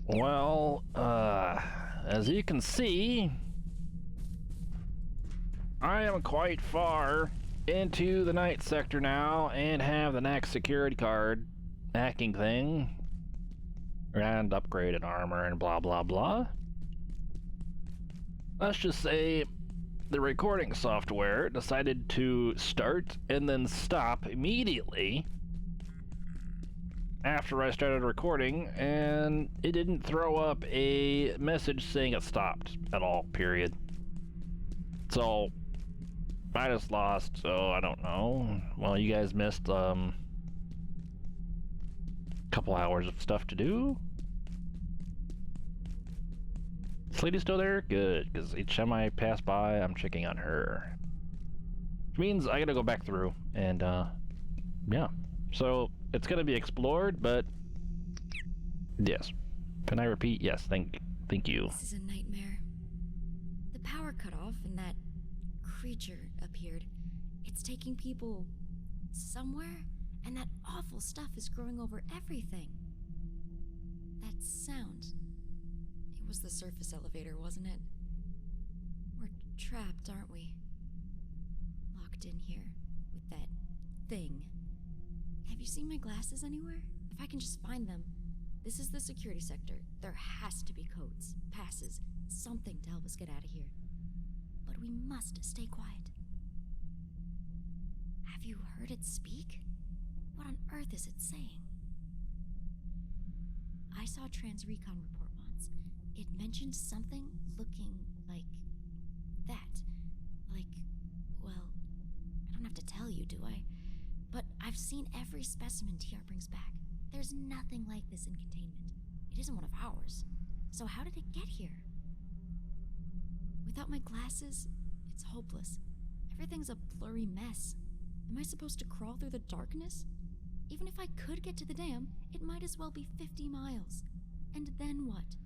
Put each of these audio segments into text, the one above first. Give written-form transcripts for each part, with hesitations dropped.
Well, as you can see, I am quite far into the night sector now and have the next security card hacking thing and upgraded armor and blah blah blah. Let's just say the recording software decided to start and then stop immediately after I started recording, and it didn't throw up a message saying it stopped at all, period. So I just lost, so I don't know. Well, you guys missed a couple hours of stuff to do. This lady still there? Good, because each time I pass by, I'm checking on her. Which means I gotta go back through, and yeah. So it's gonna be explored, but yes. Can I repeat? Yes, thank you. This is a nightmare. The power cut off and that creature appeared. It's taking people somewhere, and that awful stuff is growing over everything. That sound. It was the surface elevator, wasn't it? We're trapped, aren't we? Locked in here with that thing. Have you seen my glasses anywhere? If I can just find them. This is the security sector. There has to be codes, passes, something to help us get out of here. But we must stay quiet. Have you heard it speak? What on earth is it saying? I saw a trans-recon report once. It mentioned something looking like that. Like, well, I don't have to tell you, do I? But I've seen every specimen TR brings back. There's nothing like this in containment. It isn't one of ours. So how did it get here? Without my glasses, it's hopeless. Everything's a blurry mess. Am I supposed to crawl through the darkness? Even if I could get to the dam, it might as well be 50 miles. And then what?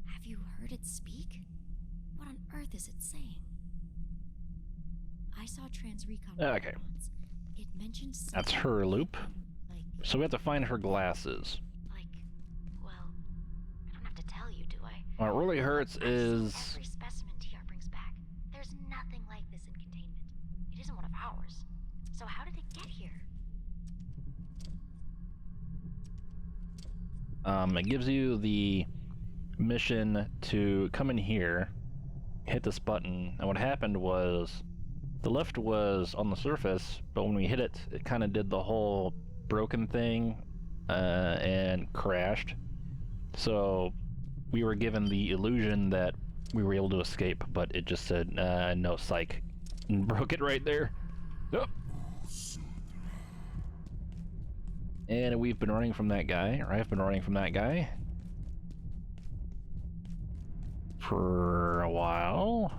Have you heard it speak? What on earth is it saying? I saw trans-recon Okay. once. It mentioned something. That's her loop. Like, So we have to find her glasses. well, I don't have to tell you, do I? What really hurts is... Every specimen TR brings back. There's nothing like this in containment. It isn't one of ours. So how did it get here? It gives you the mission to come in here, hit this button, and what happened was the lift was on the surface, but when we hit it, it kind of did the whole broken thing and crashed. So we were given the illusion that we were able to escape, but it just said, no psych, and broke it right there. Oh. And we've been running from that guy, or I've been running from that guy for a while.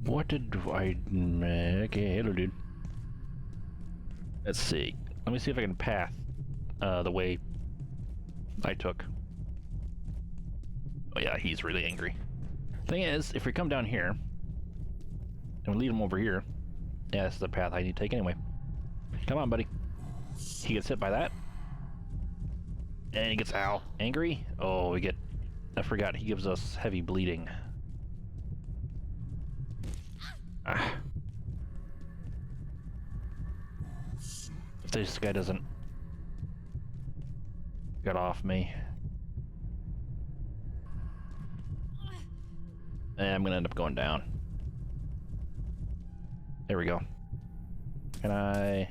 What did I... Okay, hello dude. Let's see. Let me see if I can path the way I took. Oh yeah, he's really angry. Thing is, if we come down here, and we leave him over here, yeah, this is the path I need to take anyway. Come on, buddy. He gets hit by that. And he gets, ow, angry. Oh, we get, I forgot, he gives us heavy bleeding. Ah. If this guy doesn't get off me, I'm gonna end up going down. There we go. Can I...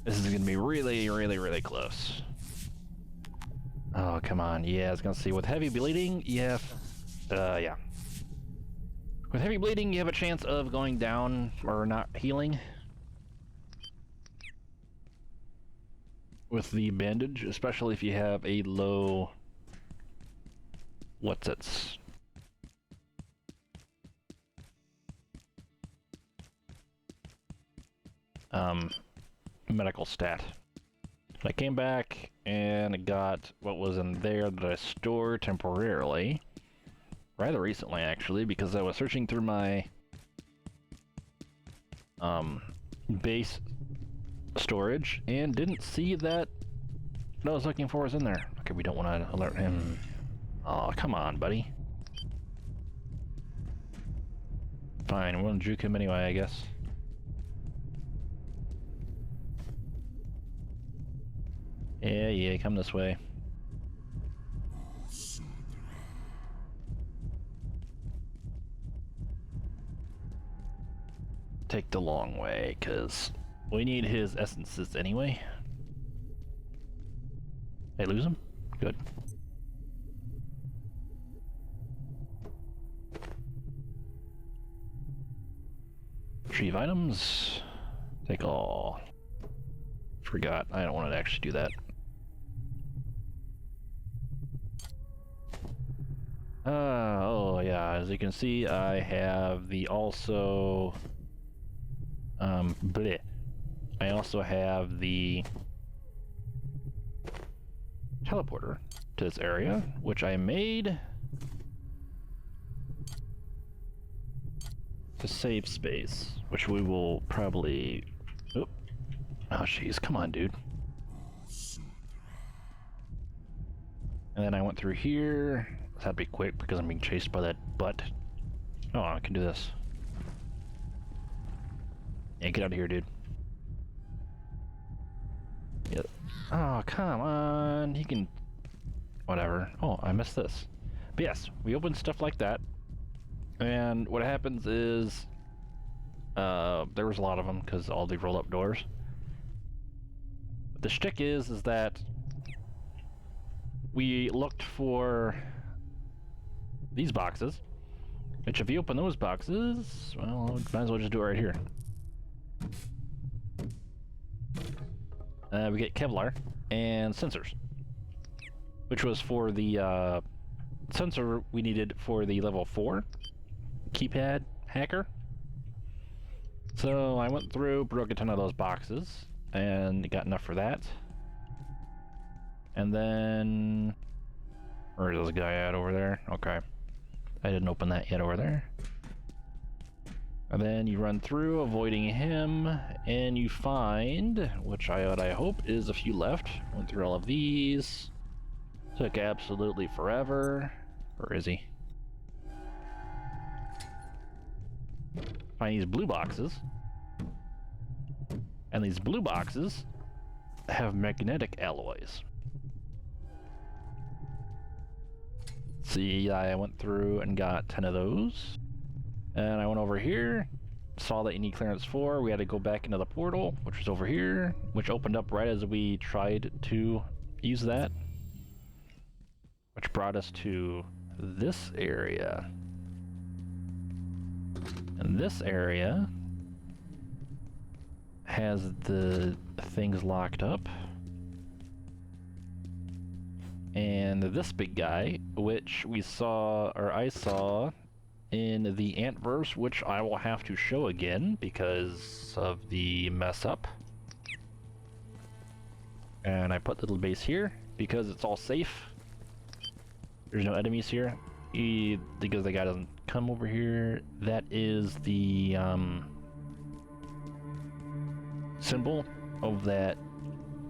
This is gonna be really, really, really close. Oh, come on. Yeah, I was gonna see. With heavy bleeding, yeah. Yeah. With heavy bleeding, you have a chance of going down or not healing. With the bandage, especially if you have a low... What's its... medical stat. I came back and got what was in there that I stored temporarily. Rather recently, actually, because I was searching through my base storage and didn't see that what I was looking for was in there. Okay, we don't want to alert him. Oh, come on, buddy. Fine, we'll juke him anyway, I guess. Yeah, come this way. Take the long way, because we need his essences anyway. Hey, lose him? Good. Retrieve items. Take all. Forgot, I don't want to actually do that. Oh yeah, as you can see, I have the also... bleh. I also have the teleporter to this area, which I made to save space, which we will probably... Oop. Oh jeez, come on, dude. And then I went through here. This had to be quick because I'm being chased by that butt. Oh, I can do this. Yeah, get out of here, dude. Yep. Oh, come on. He can... Whatever. Oh, I missed this. But yes, we open stuff like that. And what happens is... there was a lot of them because all the roll-up doors. But the shtick is that... we looked for... these boxes. Which if you open those boxes... well, might as well just do it right here. We get Kevlar and sensors, which was for the sensor we needed for the level 4 keypad hacker. So I went through, broke a ton of those boxes, and got enough for that. And then... where's this guy at over there? Okay. I didn't open that yet over there. And then you run through, avoiding him, and you find, which I hope is a few left. Went through all of these. Took absolutely forever. Where is he? Find these blue boxes. And these blue boxes have magnetic alloys. See, I went through and got 10 of those. And I went over here, saw that you need clearance 4. We had to go back into the portal, which was over here, which opened up right as we tried to use that. Which brought us to this area. And this area has the things locked up. And this big guy, which we saw, or I saw, in the anteverse, which I will have to show again because of the mess up. And I put the little base here because it's all safe. There's no enemies here. Because the guy doesn't come over here. That is the symbol of that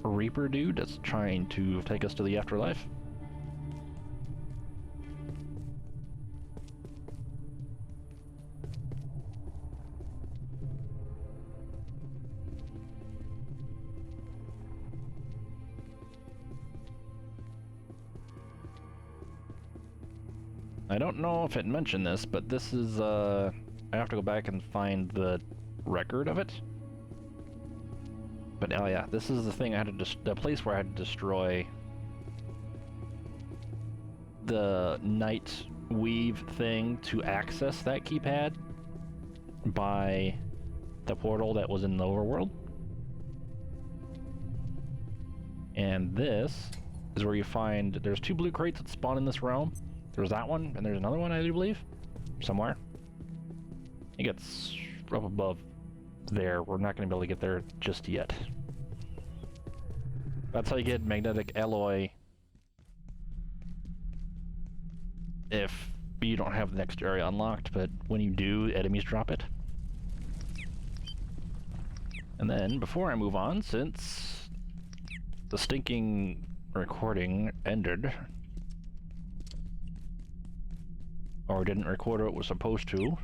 Reaper dude that's trying to take us to the afterlife. I don't know if it mentioned this, but this is, I have to go back and find the record of it. But oh yeah, this is the thing I had to the place where I had to destroy the night weave thing to access that keypad by the portal that was in the overworld. And this is where you find, there's 2 blue crates that spawn in this realm. There's that one, and there's another one, I do believe, somewhere. It gets up above there. We're not going to be able to get there just yet. That's how you get magnetic alloy if you don't have the next area unlocked, but when you do, enemies drop it. And then, before I move on, since the stinking recording ended, or didn't record what it was supposed to,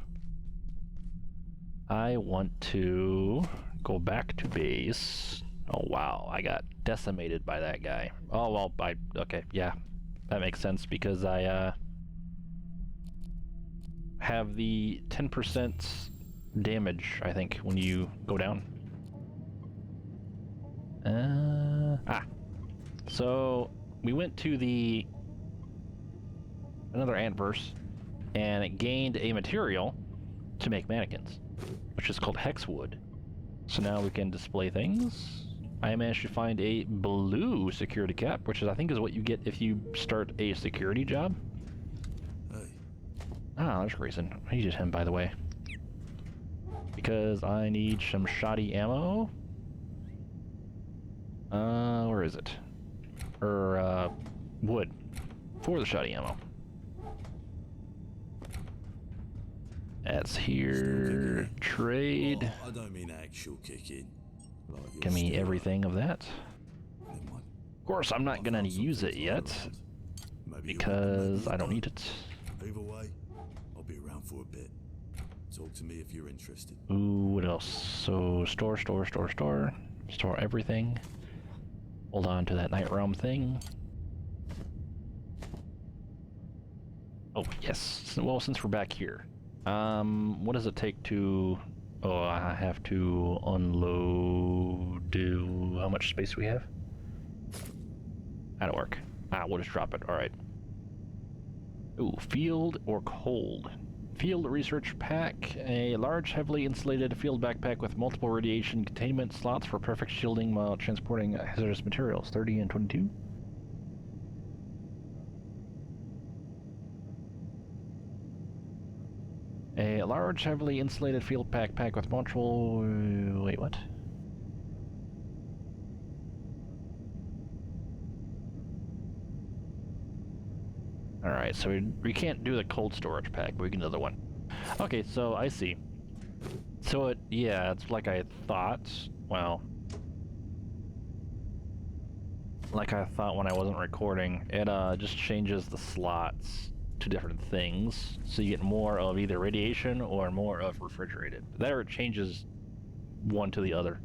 I want to go back to base. Oh wow, I got decimated by that guy. Oh well, okay, yeah, that makes sense because I have the 10% damage, I think, when you go down. So we went to another anteverse, and it gained a material to make mannequins, which is called hexwood. So now we can display things. I managed to find a blue security cap, which is, I think, is what you get if you start a security job. Hey. Ah, there's Grayson. I needed him, by the way, because I need some shoddy ammo. Where is it? Or, wood for the shoddy ammo. That's here. Trade. Oh, I don't mean actual kicking. Like Give me everything of that. Never mind. Of course, I'm not gonna use it yet because I don't need it. Either way, I'll be around for a bit. Talk to me if you're interested. Ooh, what else? So store everything. Hold on to that night realm thing. Oh yes. Well, since we're back here, what does it take to? Oh, I have to unload. How much space do we have? That'll work. Ah, we'll just drop it. All right. Ooh, field or cold? Field research pack, a large, heavily insulated field backpack with multiple radiation containment slots for perfect shielding while transporting hazardous materials. 30 and 22. A large, heavily insulated field backpack with multiple... wait, what? Alright, so we can't do the cold storage pack, but we can do the other one. Okay, so I see. So yeah, it's like I thought. Well, like I thought when I wasn't recording. It just changes the slots to different things, so you get more of either radiation or more of refrigerated. There it changes one to the other.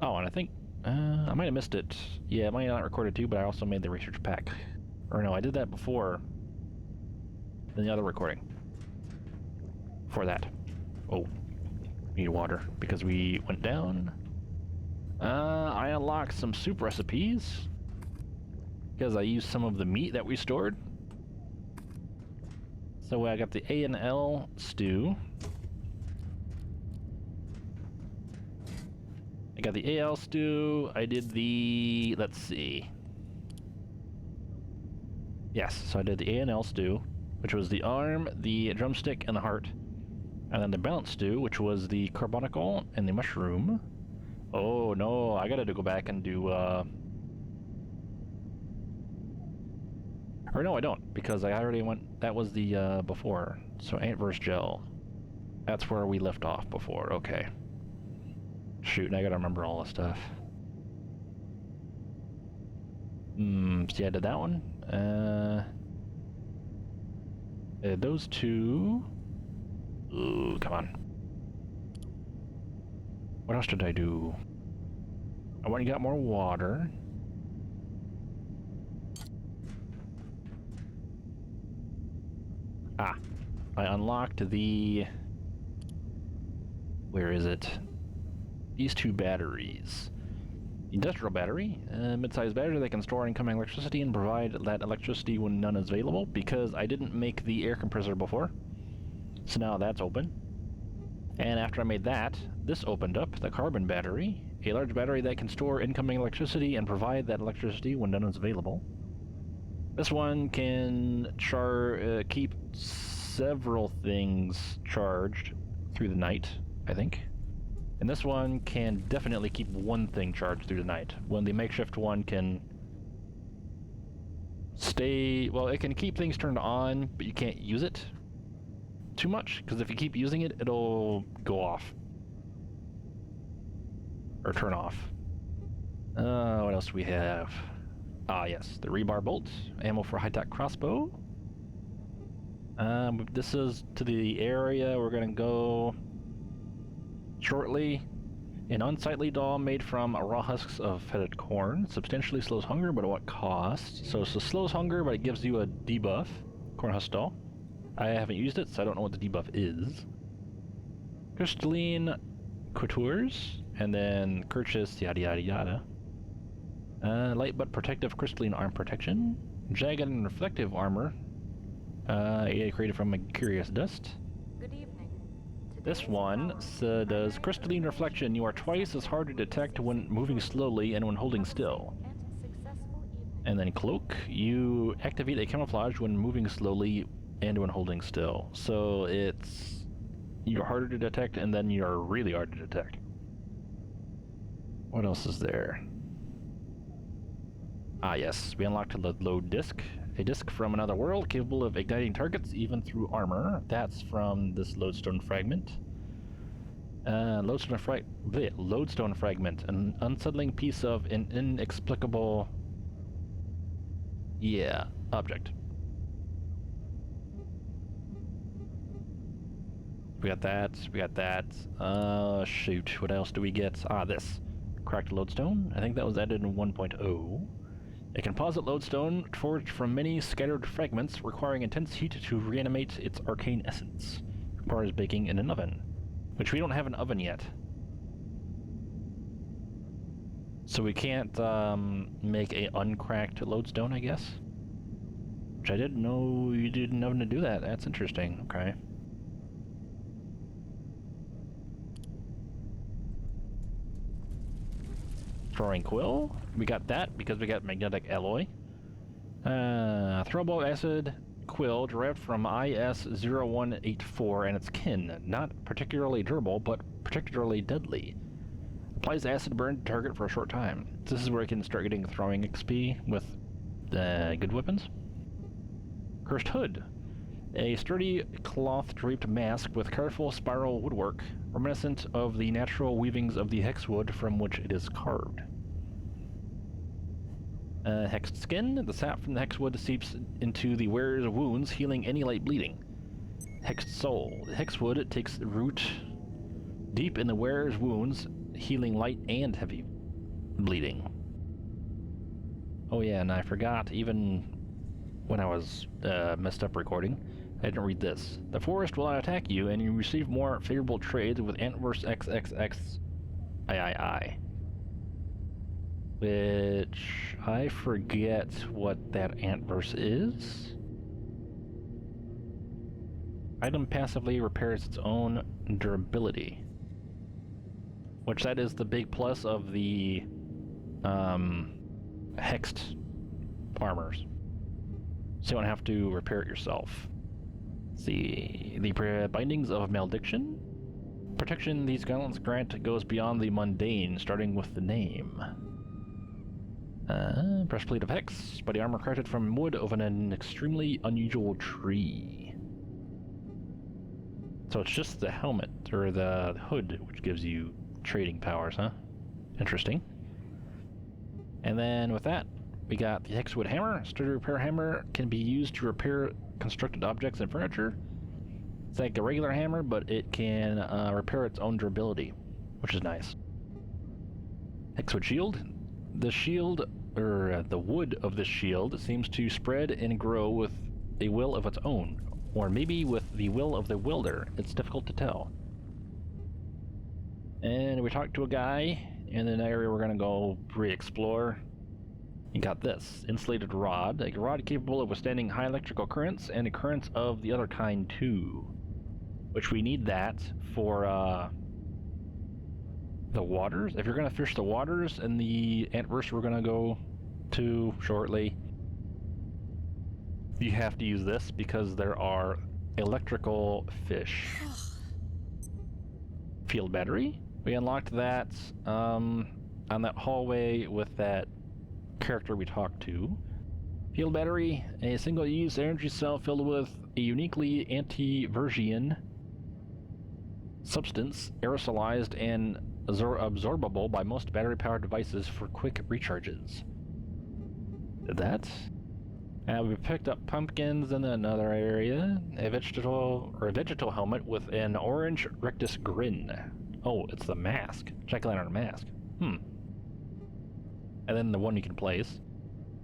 Oh, and I think I might have missed it. Yeah, I might not record it too, but I also made the research pack. Or no, I did that before the other recording. For that. Oh, need water because we went down. I unlocked some soup recipes because I used some of the meat that we stored. So I got the A&L stew. I got the AL stew. I did the, let's see. Yes, so I did the A&L stew, which was the arm, the drumstick, and the heart. And then the balance stew, which was the carbonicle and the mushroom. Oh no, I gotta go back and do, or no, I don't, because I already went, that was the, before. So anteverse gel. That's where we left off before, okay. Shoot, I gotta remember all this stuff. So yeah, I did that one. Those two. Ooh, come on. What else did I do? I went and got more water. Ah, I unlocked the... Where is it? These two batteries. Industrial battery, a mid-sized battery that can store incoming electricity and provide that electricity when none is available, because I didn't make the air compressor before. So now that's open. And after I made that, this opened up, the carbon battery, a large battery that can store incoming electricity and provide that electricity when none is available. This one can keep several things charged through the night, I think. And this one can definitely keep one thing charged through the night, when the makeshift one can stay... Well, it can keep things turned on, but you can't use it. too much, because if you keep using it, it'll go off. Or turn off. What else do we have? Ah, yes, the rebar bolt, ammo for high-tech crossbow. This is to the area we're gonna go shortly. An unsightly doll made from raw husks of fetid corn. Substantially slows hunger, but at what cost? So it slows hunger, but it gives you a debuff. Corn husk doll. I haven't used it, so I don't know what the debuff is. Crystalline coutures, and then Kirchis, yada yada yada. Light but protective crystalline arm protection. Jagged and reflective armor. Created from a curious dust. Good evening. This one does crystalline reflection. You are twice as hard to detect when moving slowly and when holding still. And then cloak. You activate a camouflage when moving slowly and when holding still. So you're harder to detect, and then you're really hard to detect. What else is there? Ah yes, we unlocked the load disc. A disc from another world capable of igniting targets even through armor. That's from this lodestone fragment. Lodestone fragment, an unsettling piece of an inexplicable... yeah, object. We got that. Shoot, what else do we get? Ah, this. Cracked lodestone. I think that was added in 1.0. A composite lodestone forged from many scattered fragments, requiring intense heat to reanimate its arcane essence. Requires baking in an oven, which we don't have an oven yet. So we can't make a uncracked lodestone, I guess? Which I didn't know you didn't have to do that. That's interesting. Okay. Throwing quill. We got that because we got magnetic alloy. Throwable acid quill derived from IS-0184 and its kin. Not particularly durable, but particularly deadly. Applies acid burn to target for a short time. This is where you can start getting throwing XP with good weapons. Cursed hood. A sturdy cloth-draped mask with careful spiral woodwork, reminiscent of the natural weavings of the hexwood from which it is carved. Hexed skin. The sap from the hexwood seeps into the wearer's wounds, healing any light bleeding. Hexed soul. The hexwood takes root deep in the wearer's wounds, healing light and heavy bleeding. Oh yeah, and I forgot, even when I was messed up recording, I didn't read this. The forest will not attack you, and you receive more favorable trades with anteverse XXXIII. Which I forget what that anteverse is. Item passively repairs its own durability. Which that is the big plus of the hexed armors. So you don't have to repair it yourself. The bindings of malediction. Protection these gauntlets grant goes beyond the mundane, starting with the name. Breastplate of Hex, body armor crafted from wood of an extremely unusual tree. So it's just the helmet, or the hood, which gives you trading powers, huh? Interesting. And then with that, we got the Hexwood Hammer. Sturdy repair hammer can be used to repair constructed objects and furniture. It's like a regular hammer, but it can repair its own durability, which is nice. Hexwood Shield. The shield, or the wood of this shield, seems to spread and grow with a will of its own, or maybe with the will of the wielder. It's difficult to tell. And we talked to a guy in an area we're gonna go re-explore. You got this, insulated rod, a rod capable of withstanding high electrical currents and currents of the other kind too. Which we need that for the waters. If you're gonna fish the waters and the anteverse we're gonna go to shortly, you have to use this because there are electrical fish. Field battery. We unlocked that on that hallway with that character we talked to. Field battery, a single-use energy cell filled with a uniquely anti-Versian substance, aerosolized and absorbable by most battery-powered devices for quick recharges. Did that? We picked up pumpkins in another area. A vegetal helmet with an orange rictus grin. Oh, it's the mask. Jack-o'-lantern mask. And then the one you can place.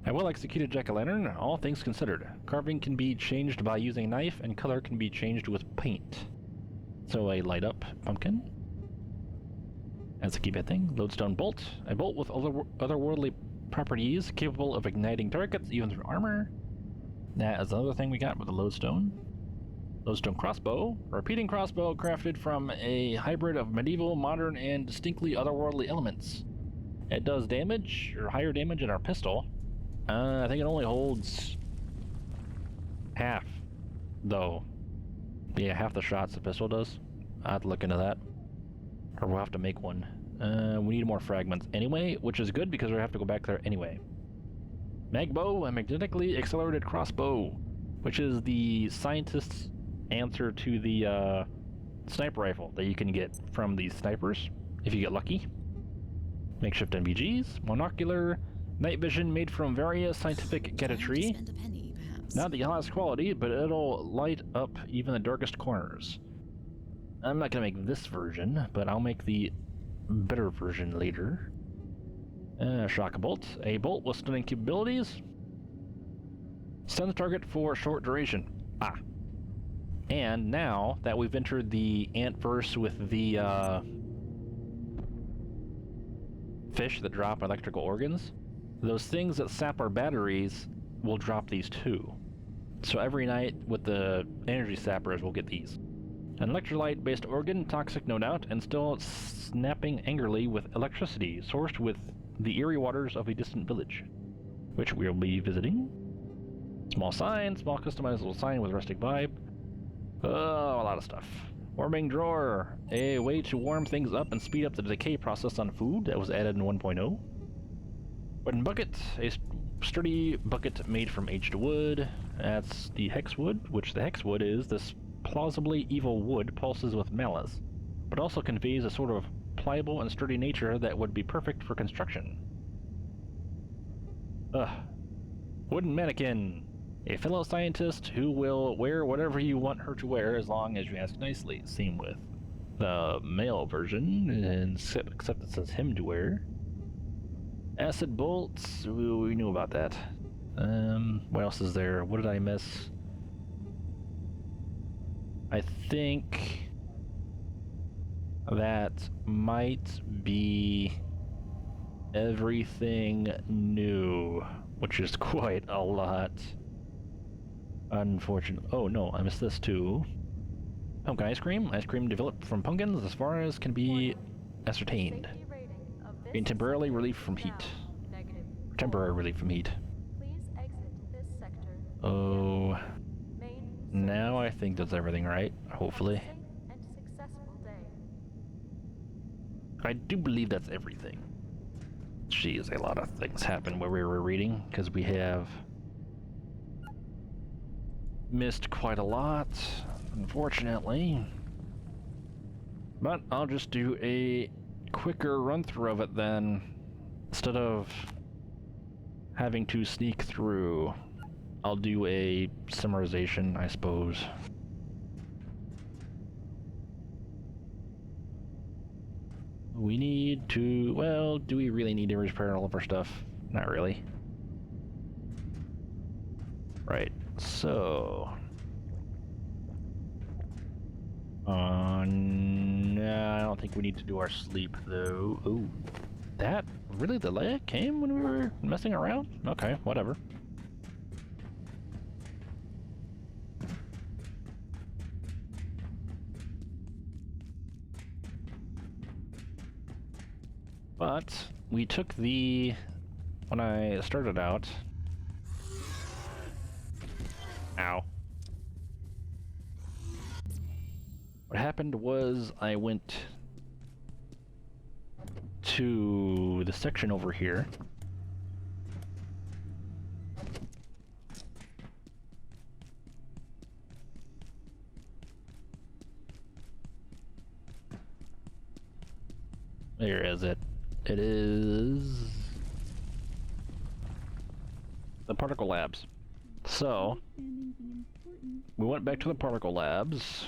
A well-executed jack-o'-lantern, all things considered. Carving can be changed by using a knife, and color can be changed with paint. So a light-up pumpkin. That's a keypad thing. Lodestone bolt. A bolt with otherworldly properties, capable of igniting targets, even through armor. That is another thing we got with the lodestone. Lodestone crossbow. A repeating crossbow crafted from a hybrid of medieval, modern, and distinctly otherworldly elements. It does damage, or higher damage than our pistol. I think it only holds half, though. Yeah, half the shots the pistol does. I'll have to look into that. Or we'll have to make one. We need more fragments anyway, which is good because we have to go back there anyway. Magbow, a magnetically accelerated crossbow, which is the scientist's answer to the sniper rifle that you can get from these snipers, if you get lucky. Makeshift NVGs, monocular, night vision made from various scientific gadgetry. Not the highest quality, but it'll light up even the darkest corners. I'm not gonna make this version, but I'll make the better version later. Shock bolt. A bolt with stunning capabilities. Stun the target for short duration. And now that we've entered the anteverse with the fish that drop electrical organs, those things that sap our batteries will drop these too. So every night with the energy sappers, we'll get these. An electrolyte-based organ, toxic no doubt, and still snapping angrily with electricity, sourced with the eerie waters of a distant village, which we'll be visiting. Small sign, small customizable sign with rustic vibe. Oh, a lot of stuff. Warming drawer, a way to warm things up and speed up the decay process on food that was added in 1.0. Wooden bucket, a sturdy bucket made from aged wood. That's the hexwood, which the hexwood is this plausibly evil wood pulses with malice, but also conveys a sort of pliable and sturdy nature that would be perfect for construction. Wooden mannequin. A fellow scientist who will wear whatever you want her to wear as long as you ask nicely. Same with the male version, and except it says him to wear. Acid bolts, we knew about that. What else is there? What did I miss? I think that might be everything new, which is quite a lot. Unfortunately. Oh no, I missed this too. Pumpkin ice cream. Ice cream developed from pumpkins as far as can be ascertained. Being temporarily relief from heat. Temporary relief from heat. Oh. Now I think that's everything, right? Hopefully. I do believe that's everything. Jeez, a lot of things happened where we were reading, because we have missed quite a lot, unfortunately. But I'll just do a quicker run-through of it then, instead of having to sneak through. I'll do a summarization, I suppose. We need to... well, do we really need to repair all of our stuff? Not really. Right, so... no, I don't think we need to do our sleep, though. Ooh, that... really the lag came when we were messing around? Okay, whatever. But we took the... when I started out... Ow. What happened was I went to the section over here. There is it. It is the particle labs. So we went back to the particle labs,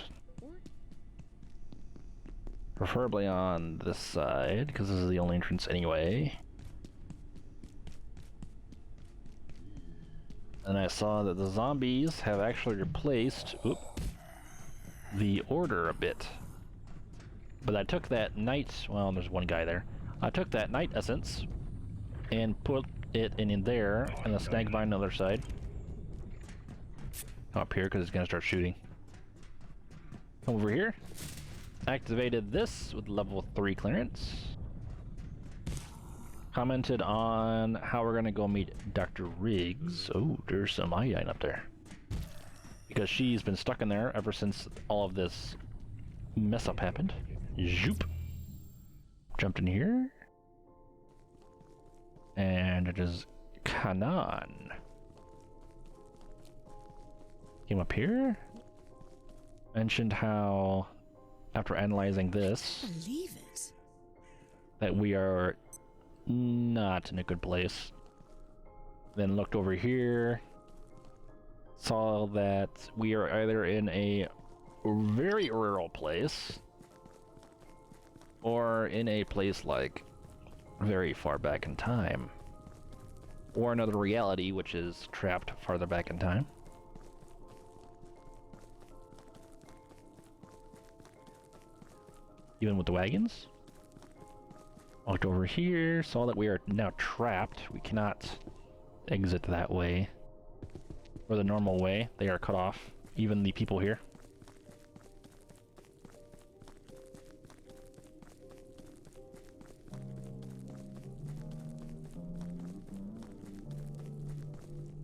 preferably on this side because this is the only entrance anyway. And I saw that the zombies have actually replaced the order a bit. But I took that night, well, there's one guy there. I took that night essence and put it in there, and the snag vine on the other side. Come up here because it's gonna start shooting. Come over here. Activated this with level 3 clearance. Commented on how we're gonna go meet Dr. Riggs. Oh, there's some iodine up there. Because she's been stuck in there ever since all of this mess up happened. Zoop. Jumped in here. And it is Kanan. Came up here. Mentioned how, after analyzing this, Believe it. that we are not in a good place. Then looked over here. Saw that we are either in a very rural place or in a place like very far back in time, or another reality which is trapped farther back in time. Even with the wagons. Walked over here, saw that we are now trapped. We cannot exit that way or the normal way. They are cut off, even the people here.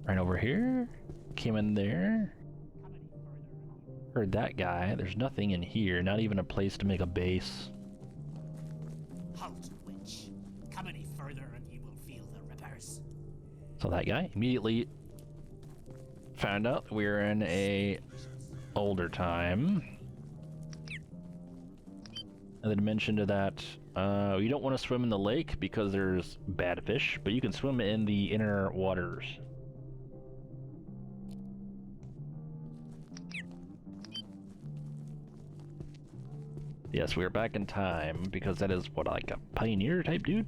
Right over here, came in there, heard that guy. There's nothing in here, not even a place to make a base. Halt, witch. Come any further and you will feel the rippers. So that guy immediately found out we were in a older time. And then mentioned that you don't want to swim in the lake because there's bad fish, but you can swim in the inner waters. Yes, we are back in time because that is what, like a pioneer type dude?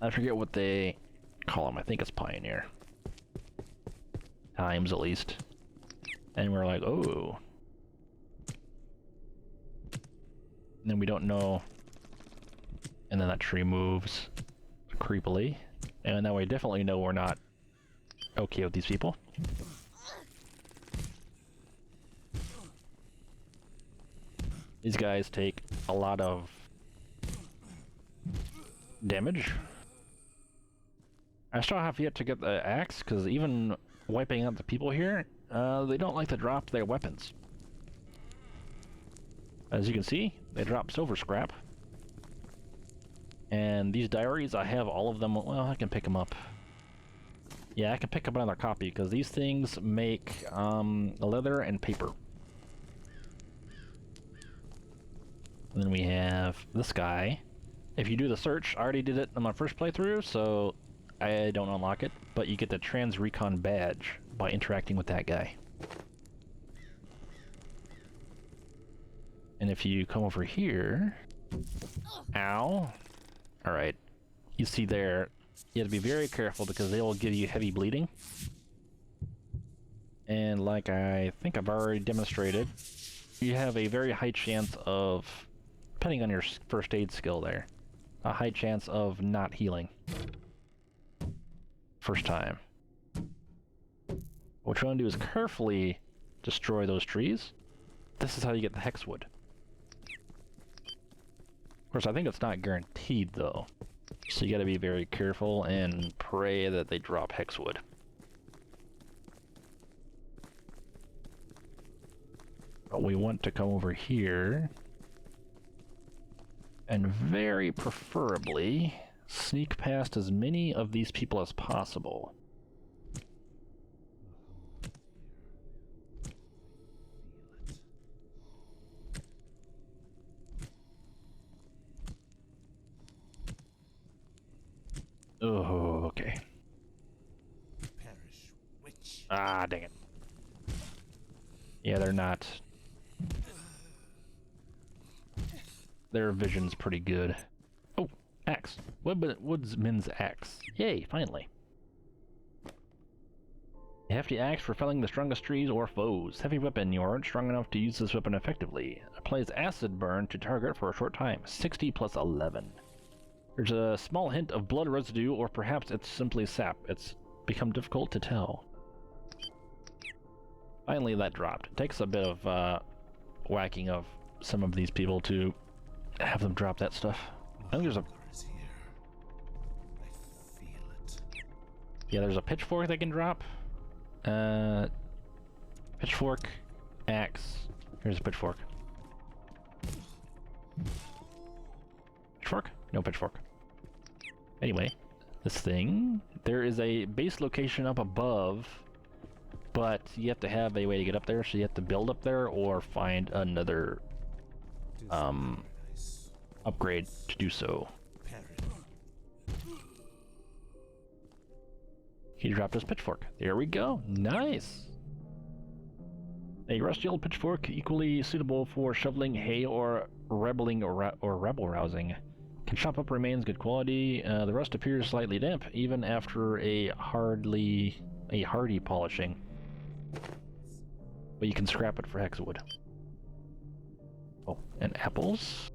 I forget what they call him. I think it's pioneer. Times at least. And we're like, oh. And then we don't know. And then that tree moves creepily. And now we definitely know we're not okay with these people. These guys take a lot of damage. I still have yet to get the axe, because even wiping out the people here, they don't like to drop their weapons. As you can see, they drop silver scrap. And these diaries, I have all of them. Well, I can pick them up. Yeah, I can pick up another copy, because these things make leather and paper. And then we have this guy. If you do the search, I already did it on my first playthrough, so I don't unlock it, but you get the Trans Recon badge by interacting with that guy. And if you come over here... Ow! Alright. You see there, you have to be very careful because they will give you heavy bleeding. And like I think I've already demonstrated, you have a very high chance of, depending on your first aid skill there, a high chance of not healing. First time. What you want to do is carefully destroy those trees. This is how you get the hexwood. Of course, I think it's not guaranteed though. So you gotta be very careful and pray that they drop hexwood. But we want to come over here and very preferably sneak past as many of these people as possible. Ah, dang it. Yeah, they're not. Their vision's pretty good. Oh, axe. Woodsman's axe. Yay, finally. A hefty axe for felling the strongest trees or foes. Heavy weapon, you aren't strong enough to use this weapon effectively. Applies acid burn to target for a short time. 60 plus 11. There's a small hint of blood residue, or perhaps it's simply sap. It's become difficult to tell. Finally, that dropped. It takes a bit of whacking of some of these people to have them drop that stuff. I think there's a... Yeah, there's a pitchfork they can drop. Pitchfork, axe. Here's a pitchfork. Pitchfork? No pitchfork. Anyway, this thing. There is a base location up above, but you have to have a way to get up there, so you have to build up there or find another upgrade to do so. He dropped his pitchfork. There we go. Nice. A rusty old pitchfork, equally suitable for shoveling hay or rebelling or rebel rousing. Can chop up remains, good quality. The rust appears slightly damp, even after a hardy polishing. But you can scrap it for hexwood. Oh, and apples.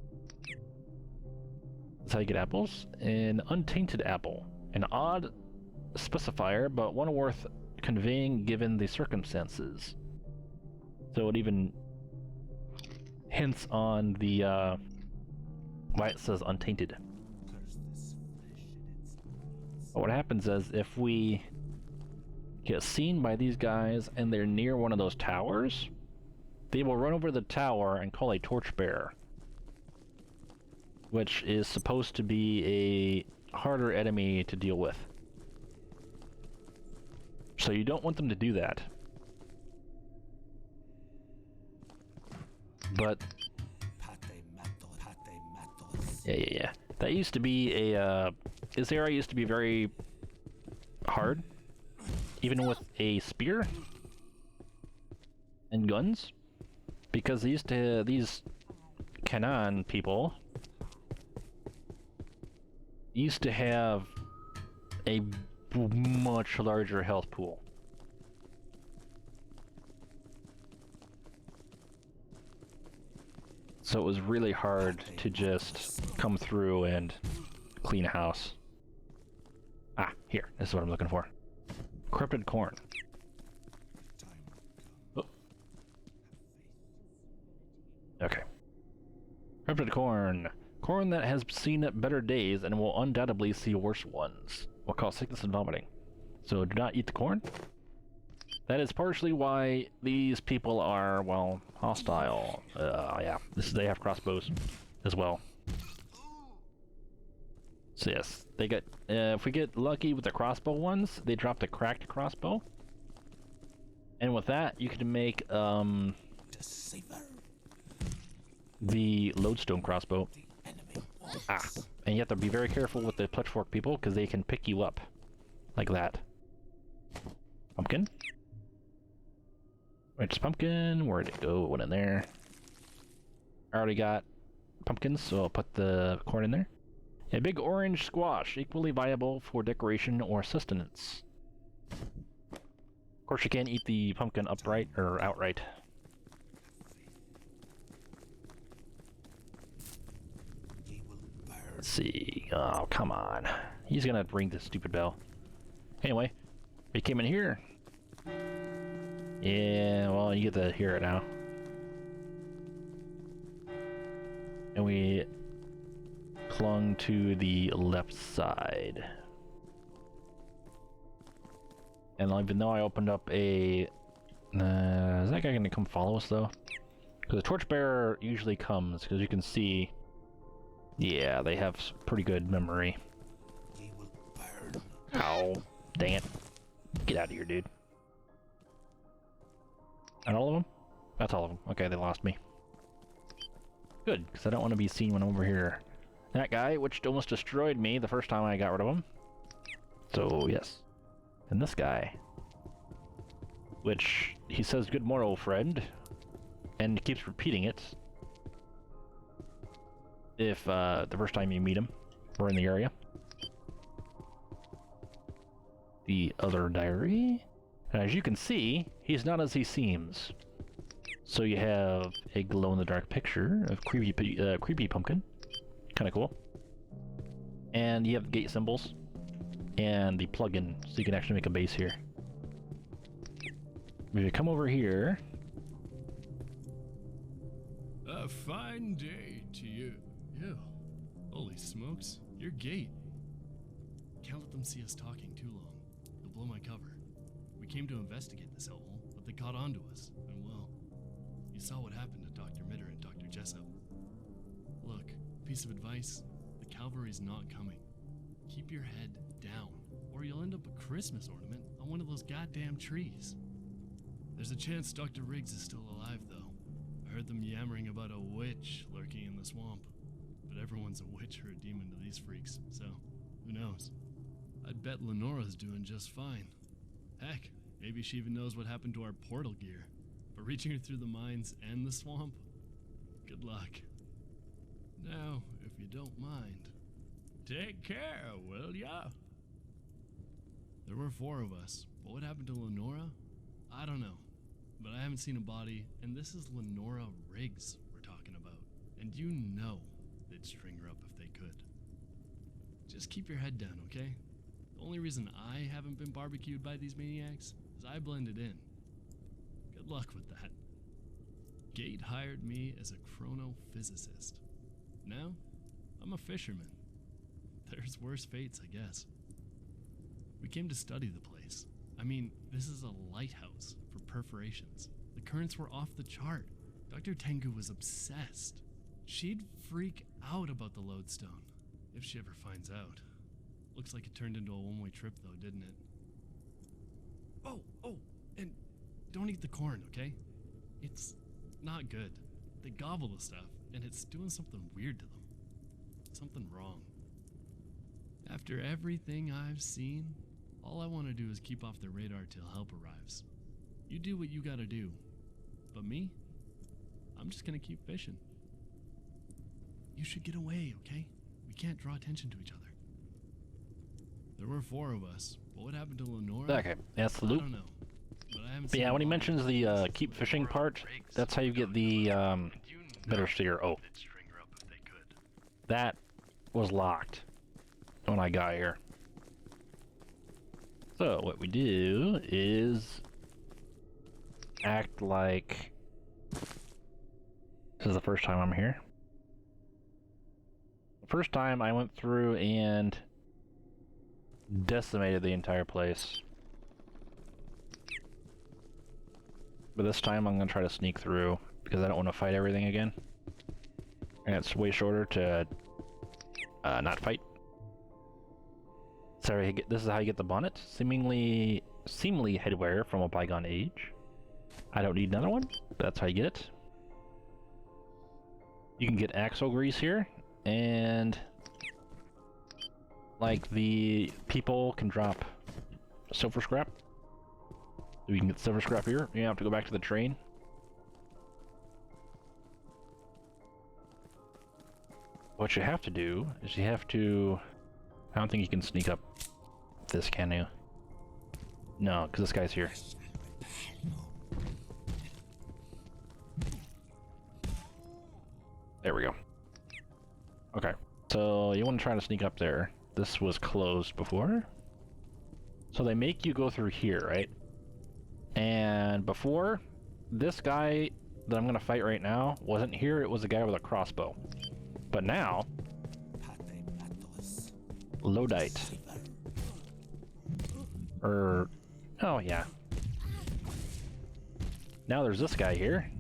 That's how you get apples. An untainted apple. An odd specifier, but one worth conveying given the circumstances. So it even hints on the why it says untainted. But what happens is if we get seen by these guys and they're near one of those towers, they will run over the tower and call a torchbearer, which is supposed to be a harder enemy to deal with. So you don't want them to do that. But yeah. That used to be a this area used to be very hard, even with a spear and guns, because these Canaan people used to have a much larger health pool. So it was really hard to just come through and clean a house. Ah, here. This is what I'm looking for. Corrupted corn. Oh. Okay. Corrupted corn. Corn that has seen better days and will undoubtedly see worse ones. Will cause sickness and vomiting. So do not eat the corn. That is partially why these people are, well, hostile. Yeah, they have crossbows as well. So yes, they get, if we get lucky with the crossbow ones, they drop the cracked crossbow. And with that, you can make, the lodestone crossbow. Ah, and you have to be very careful with the pitchfork people, because they can pick you up. Like that. Pumpkin? Which pumpkin? Where'd it go? It went in there. I already got pumpkins, so I'll put the corn in there. A big orange squash, equally viable for decoration or sustenance. Of course, you can't eat the pumpkin upright or outright. Let's see. Oh, come on. He's gonna ring this stupid bell. Anyway, we came in here. Yeah, well, you get to hear it now. And we clung to the left side. And even though I opened up a... is that guy gonna come follow us, though? Because the torchbearer usually comes, because you can see... Yeah, they have pretty good memory. Ow. Dang it. Get out of here, dude. Not all of them? That's all of them. Okay, they lost me. Good, because I don't want to be seen when I'm over here. That guy, which almost destroyed me the first time I got rid of him. So, yes. And this guy. which he says, "Good morrow, friend," and keeps repeating it. If the first time you meet him, or in the area. The other diary. And as you can see, he's not as he seems. So you have a glow-in-the-dark picture of creepy pumpkin. Kind of cool. And you have the gate symbols and the plugin, so you can actually make a base here. If you come over here. A fine day to you. Ew. Holy smokes, your gate. Can't let them see us talking too long. They'll blow my cover. We came to investigate this hellhole, but they caught on to us, and well, you saw what happened to Dr. Mitter and Dr. Jessup. Look, piece of advice, the cavalry's not coming. Keep your head down, or you'll end up a Christmas ornament on one of those goddamn trees. There's a chance Dr. Riggs is still alive, though. I heard them yammering about a witch lurking in the swamp. But everyone's a witch or a demon to these freaks, so who knows? I'd bet Lenora's doing just fine. Heck, maybe she even knows what happened to our portal gear. But reaching her through the mines and the swamp? Good luck. Now, if you don't mind, take care, will ya? There were 4 of us, but what happened to Lenora? I don't know. But I haven't seen a body, and this is Lenora Riggs we're talking about. And you know they'd string her up if they could. Just keep your head down, okay? The only reason I haven't been barbecued by these maniacs is I blended in. Good luck with that. Gate hired me as a chronophysicist. Now, I'm a fisherman. There's worse fates, I guess. We came to study the place. I mean, this is a lighthouse for perforations. The currents were off the chart. Dr. Tengu was obsessed. She'd freak out about the lodestone, if she ever finds out. Looks like it turned into a one-way trip though, didn't it? Oh, and don't eat the corn, okay? It's not good. They gobble the stuff, and it's doing something weird to them. Something wrong. After everything I've seen, all I want to do is keep off their radar till help arrives. You do what you gotta do. But me? I'm just gonna keep fishing. You should get away, okay? We can't draw attention to each other. There were 4 of us, but what happened to Lenora? Okay, that's the loop. I don't know. But I haven't But seen yeah, when he a body. mentions the keep fishing part, that's how you get the better steer. Oh, They'd string her up if they could. that was locked when I got here. So what we do is act like this is the first time I'm here. The first time I went through and decimated the entire place. But this time I'm gonna try to sneak through because I don't want to fight everything again. And it's way shorter to not fight. Sorry, this is how you get the bonnet. Seemly headwear from a bygone age. I don't need another one, but that's how you get it. You can get axle grease here, and like the people can drop silver scrap. So you can get silver scrap here. You don't have to go back to the train. What you have to do is you have to... I don't think you can sneak up this, can you? No, because this guy's here. There we go. Okay, so you want to try to sneak up there. This was closed before. So they make you go through here, right? And before, this guy that I'm going to fight right now wasn't here. It was a guy with a crossbow. But now, Lodite. Oh yeah. Now there's this guy here,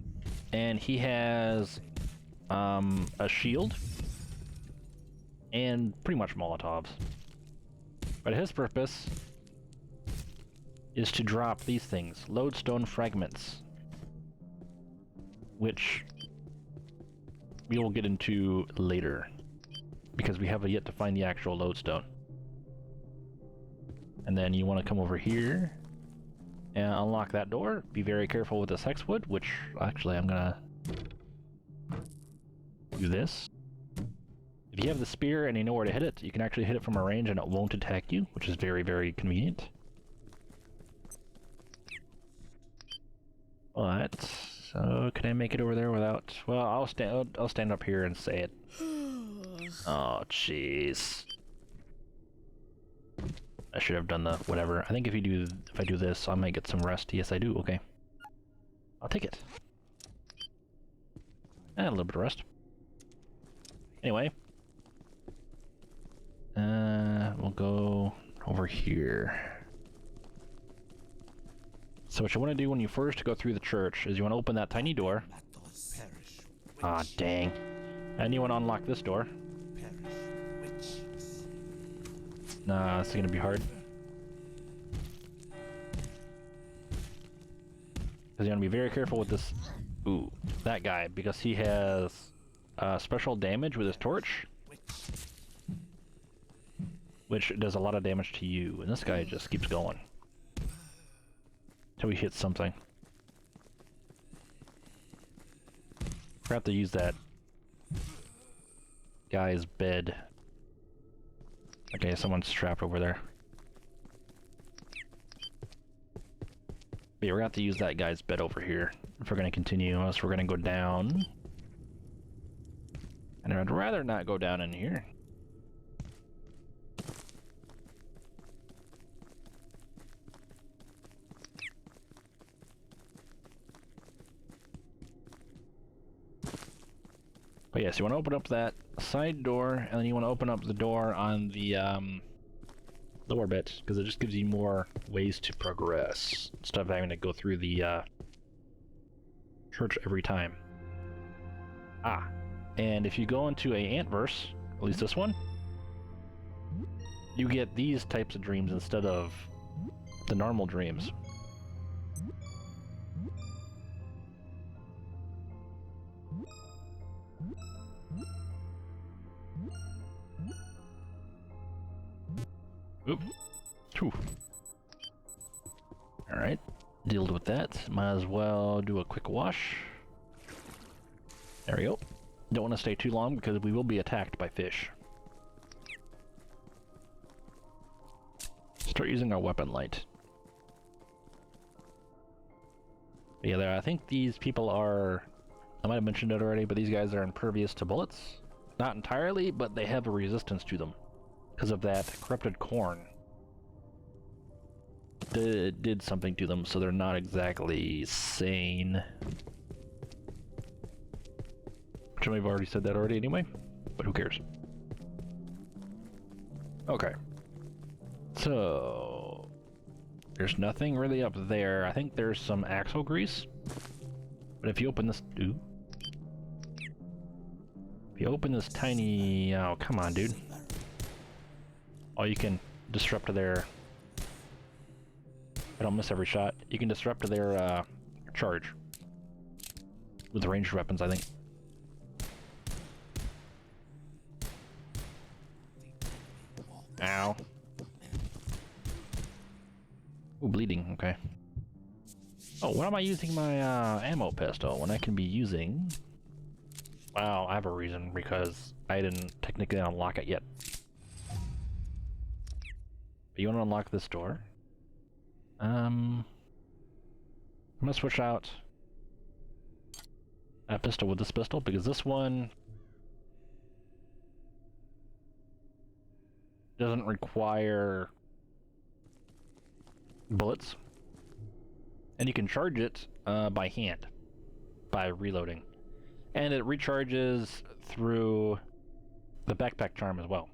and he has a shield and pretty much Molotovs. But his purpose is to drop these things, lodestone fragments, which we will get into later, because we have yet to find the actual lodestone. And then you want to come over here and unlock that door. Be very careful with this hexwood, which actually I'm gonna do this. If you have the spear and you know where to hit it, you can actually hit it from a range and it won't attack you, which is very, very convenient. But so can I make it over there without? Well, I'll stand up here and say it. Oh, jeez. I should have done the whatever. I think if I do this, I might get some rest. Yes, I do. Okay, I'll take it. And a little bit of rest. Anyway, we'll go over here. So what you want to do when you first go through the church is you want to open that tiny door. Ah, dang. And you want to unlock this door. Nah, it's gonna be hard. Because you want to be very careful with this. Ooh, that guy, because he has special damage with his torch, which does a lot of damage to you, and this guy just keeps going till he hits something. Forgot to use that guy's bed. Okay, someone's trapped over there. But yeah, we're gonna have to use that guy's bed over here if we're gonna continue, unless we're gonna go down. And I'd rather not go down in here. But yes, you want to open up that side door, and then you want to open up the door on the lower bit, because it just gives you more ways to progress instead of having to go through the church every time. Ah, and if you go into a anteverse, at least this one, you get these types of dreams instead of the normal dreams. Oop. Whew. Alright, dealt with that. Might as well do a quick wash. There we go. Don't want to stay too long because we will be attacked by fish. Start using our weapon light. But yeah, I think these people are... I might have mentioned it already, but these guys are impervious to bullets. Not entirely, but they have a resistance to them. Because of that corrupted corn. It did something to them, so they're not exactly sane. Which I may have already said that already anyway, but who cares? Okay. So... there's nothing really up there. I think there's some axle grease. But if you open this... Ooh. If you open this tiny... Oh, come on, dude. Oh, you can disrupt their... I don't miss every shot. You can disrupt their charge. With ranged weapons, I think. Ow. Ooh, bleeding, okay. Oh, why am I using my ammo pistol when I can be using... Well, I have a reason, because I didn't technically unlock it yet. But you want to unlock this door? I'm gonna switch out that pistol with this pistol, because this one doesn't require bullets. And you can charge it by hand, by reloading. And it recharges through the backpack charm as well.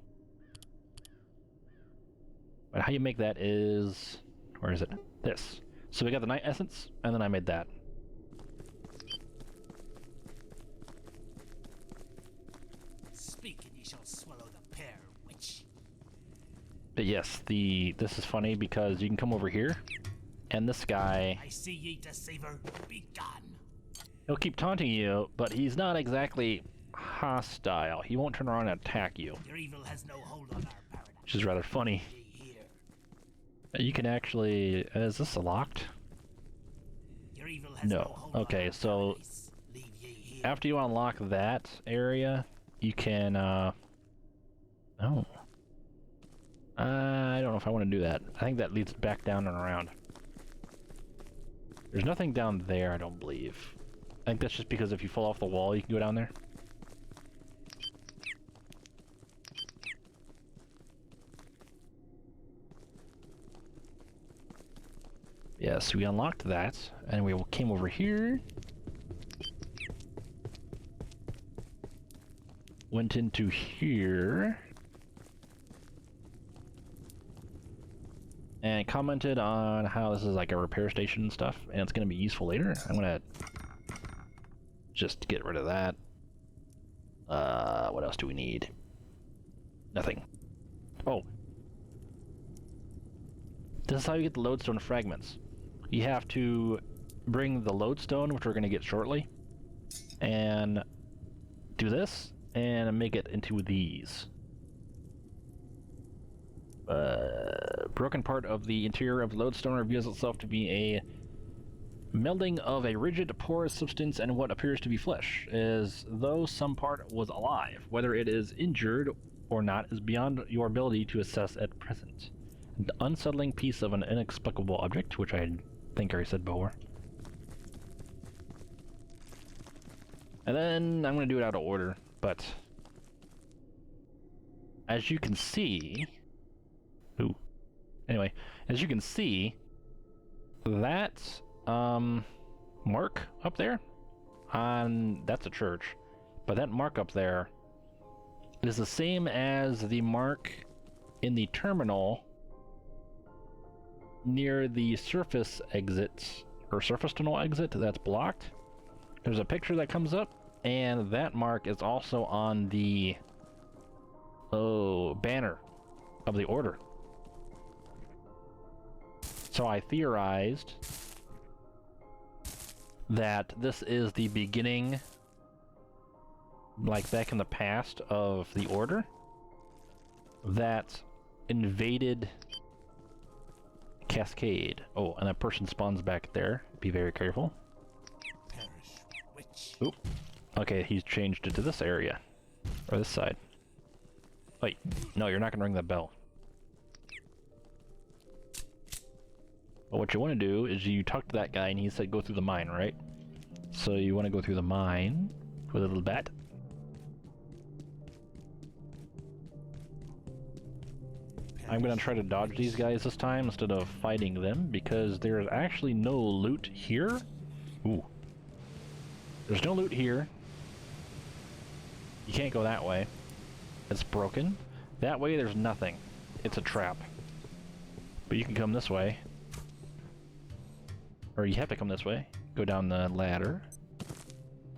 But how you make that is... where is it? This. So we got the night essence, and then I made that. Speak and ye shall swallow the pear, witch. But yes, this is funny because you can come over here, and this guy... I see ye, deceiver. Be gone. He'll keep taunting you, but he's not exactly hostile. He won't turn around and attack you. Your evil has no hold on our paradise. Which is rather funny. Ye hear. You can actually... is this locked? Your evil has No. hold on Okay, our so paradise. Leave ye here. after you unlock that area, you can, oh. I don't know if I want to do that. I think that leads back down and around. There's nothing down there, I don't believe. I think that's just because if you fall off the wall, you can go down there. Yes, we unlocked that, and we came over here. Went into here. And commented on how this is like a repair station and stuff, and it's going to be useful later. I'm going to just get rid of that. What else do we need? Nothing. Oh. This is how you get the lodestone fragments. You have to bring the lodestone, which we're going to get shortly, and do this, and make it into these. Broken part of the interior of the lodestone reveals itself to be a melding of a rigid, porous substance and what appears to be flesh, as though some part was alive. Whether it is injured or not is beyond your ability to assess at present. An unsettling piece of an inexplicable object, which I think I already said before. And then I'm going to do it out of order, but as you can see... Ooh. Anyway, as you can see, that mark up there that's a church, but that mark up there is the same as the mark in the terminal near the surface exit, or surface tunnel exit that's blocked. There's a picture that comes up, and that mark is also on the banner of the order. So I theorized that this is the beginning, like back in the past, of the order that invaded Cascade. Oh, and that person spawns back there. Be very careful. Perish, witch. Oop. Okay, he's changed it to this area. Or this side. Wait, no, you're not gonna ring that bell. But what you want to do is you talk to that guy and he said go through the mine, right? So you want to go through the mine with a little bat. I'm going to try to dodge these guys this time instead of fighting them because there's actually no loot here. Ooh. There's no loot here. You can't go that way. It's broken. That way there's nothing. It's a trap. But you can come this way. Or you have to come this way. Go down the ladder.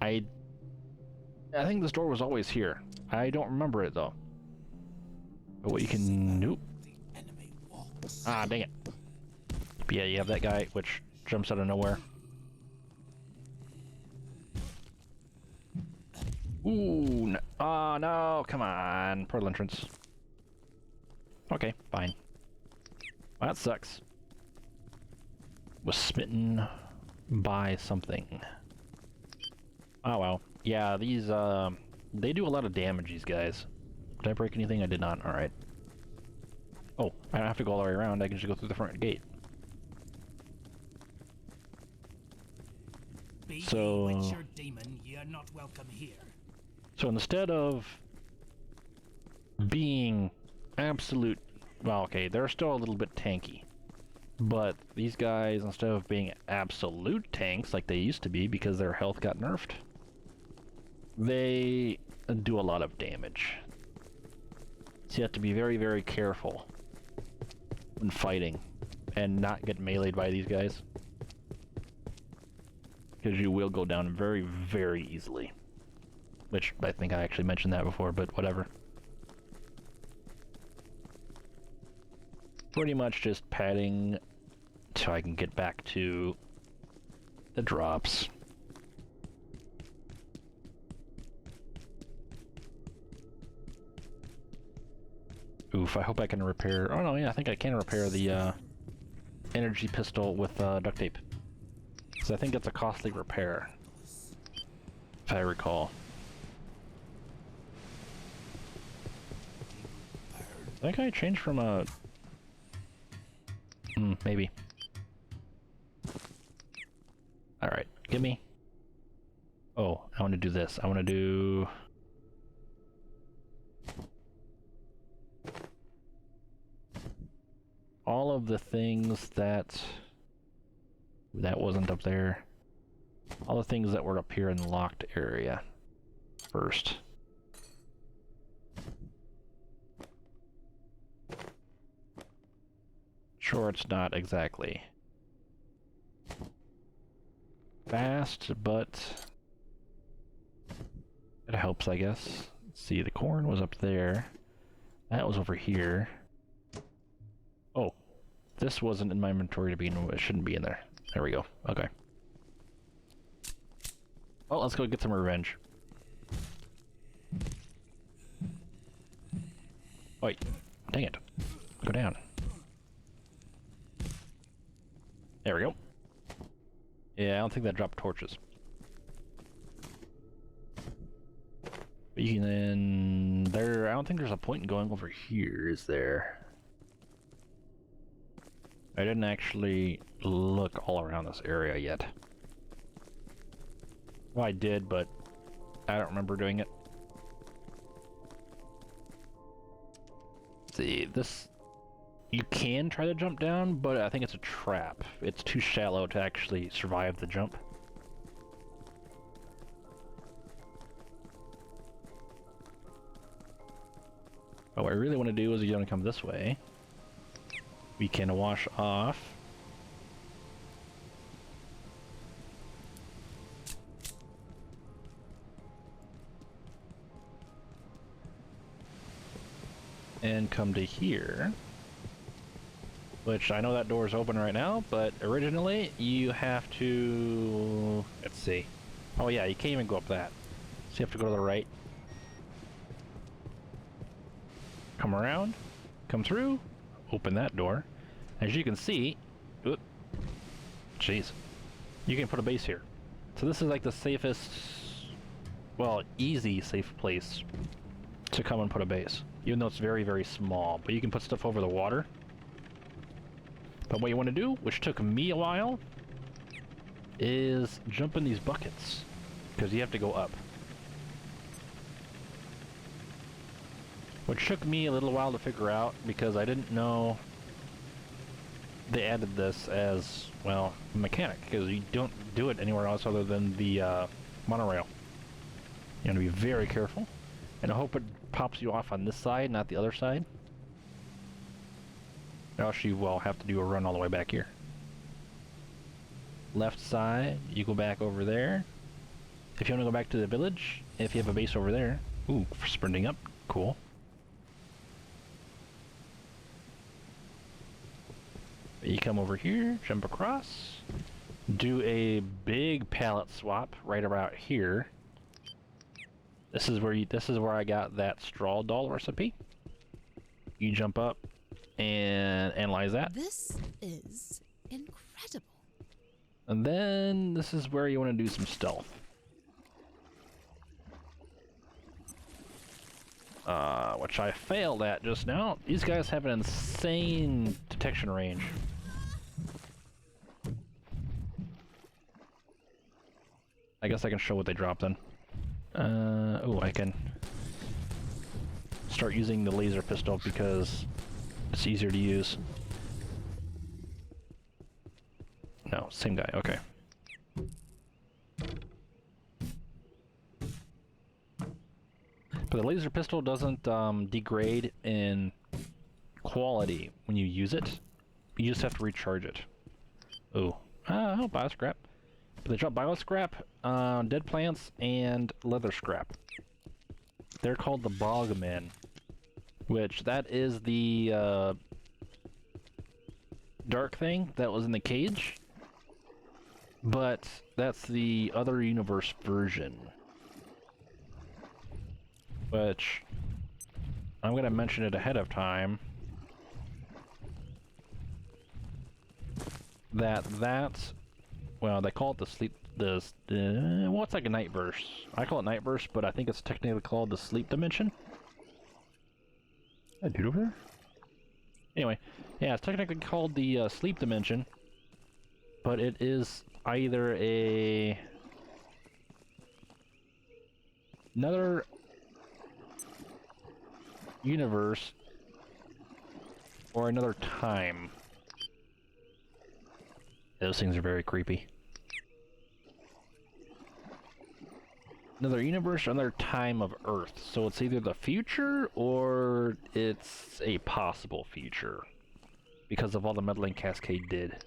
I think this door was always here. I don't remember it though. But what you can... Nope. Ah, dang it. But yeah, you have that guy which jumps out of nowhere. Ooh, no. Oh no, come on. Portal entrance. Okay, fine. Well, that sucks. Was smitten by something. Oh wow. Yeah, these, they do a lot of damage, these guys. Did I break anything? I did not. Alright. Oh, I don't have to go all the way around. I can just go through the front gate. Be So... ye witch or demon, ye are not welcome here. So instead of being absolute... Well, okay, they're still a little bit tanky. But these guys, instead of being absolute tanks like they used to be because their health got nerfed, they do a lot of damage. So you have to be very, very careful when fighting and not get meleeed by these guys. Because you will go down very, very easily. Which, I think I actually mentioned that before, but whatever. Pretty much just padding so I can get back to the drops. Oof, I hope I can repair... Oh no, yeah, I think I can repair the energy pistol with duct tape. Because I think it's a costly repair, if I recall. I think I changed from a... maybe. Alright, give me... Oh, I want to do this. I want to do... all of the things that... that wasn't up there. All the things that were up here in the locked area first. Sure, it's not exactly fast, but it helps, I guess. Let's see, the corn was up there. That was over here. Oh, this wasn't in my inventory to be in. It shouldn't be in there. There we go. Okay. Oh, let's go get some revenge. Wait, dang it. Go down. There we go. Yeah, I don't think that dropped torches. But you can then... there... I don't think there's a point in going over here, is there? I didn't actually look all around this area yet. Well, I did, but I don't remember doing it. Let's see, this... you can try to jump down, but I think it's a trap. It's too shallow to actually survive the jump. But what I really want to do is you want to come this way. We can wash off. And come to here. Which, I know that door is open right now, but originally you have to... let's see. Oh yeah, you can't even go up that. So you have to go to the right. Come around, come through, open that door. As you can see... oop, jeez. You can put a base here. So this is like the safest... well, easy safe place to come and put a base. Even though it's very, very small. But you can put stuff over the water. But what you want to do, which took me a while, is jump in these buckets. Because you have to go up. Which took me a little while to figure out, because I didn't know they added this as, well, a mechanic. Because you don't do it anywhere else other than the monorail. You want to be very careful. And I hope it pops you off on this side, not the other side. Or else you will have to do a run all the way back here. Left side, you go back over there. If you want to go back to the village, if you have a base over there. Ooh, for sprinting up, cool. You come over here, jump across, do a big pallet swap right about here. This is where I got that straw doll recipe. You jump up and analyze that. This is incredible. And then this is where you want to do some stealth. Which I failed at just now. These guys have an insane detection range. I guess I can show what they drop then. Oh, I can start using the laser pistol because it's easier to use. No, same guy, okay. But the laser pistol doesn't degrade in quality when you use it. You just have to recharge it. Oh, bio scrap. But they drop bio scrap, dead plants, and leather scrap. They're called the Bogmen, which that is the dark thing that was in the cage. But that's the other universe version. Which, I'm going to mention it ahead of time, that well, they call it the sleep, well, it's like a night verse. I call it night verse, but I think it's technically called the sleep dimension. That dude over there? Anyway, yeah, it's technically called the sleep dimension, but it is either another universe or another time. Those things are very creepy. Another universe or another time of Earth. So it's either the future or it's a possible future because of all the meddling Cascade did.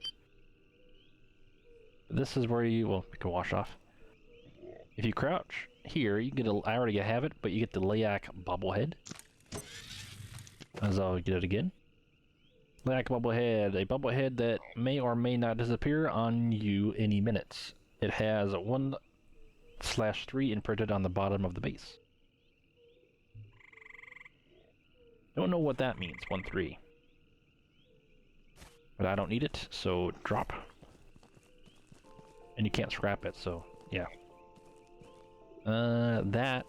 This is where you, well, you can wash off. If you crouch here, you get a, I already have it, but you get the Layak bobblehead. As I'll get it again. Layak bobblehead, a bobblehead that may or may not disappear on you any minutes. It has 1/3 imprinted on the bottom of the base. Don't know what that means, 1/3. But I don't need it, so drop. And you can't scrap it, so yeah. That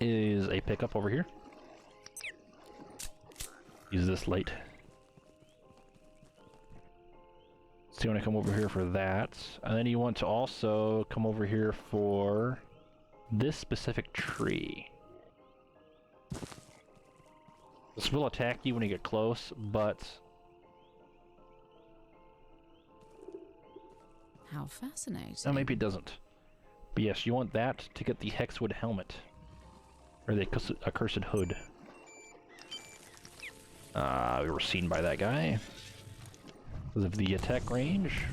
is a pickup over here. Use this light. So you want to come over here for that. And then you want to also come over here for this specific tree. This will attack you when you get close, but... How fascinating. oh, maybe it doesn't. But yes, you want that to get the Hexwood helmet. Or the accursed hood. We were seen by that guy. Because of the attack range.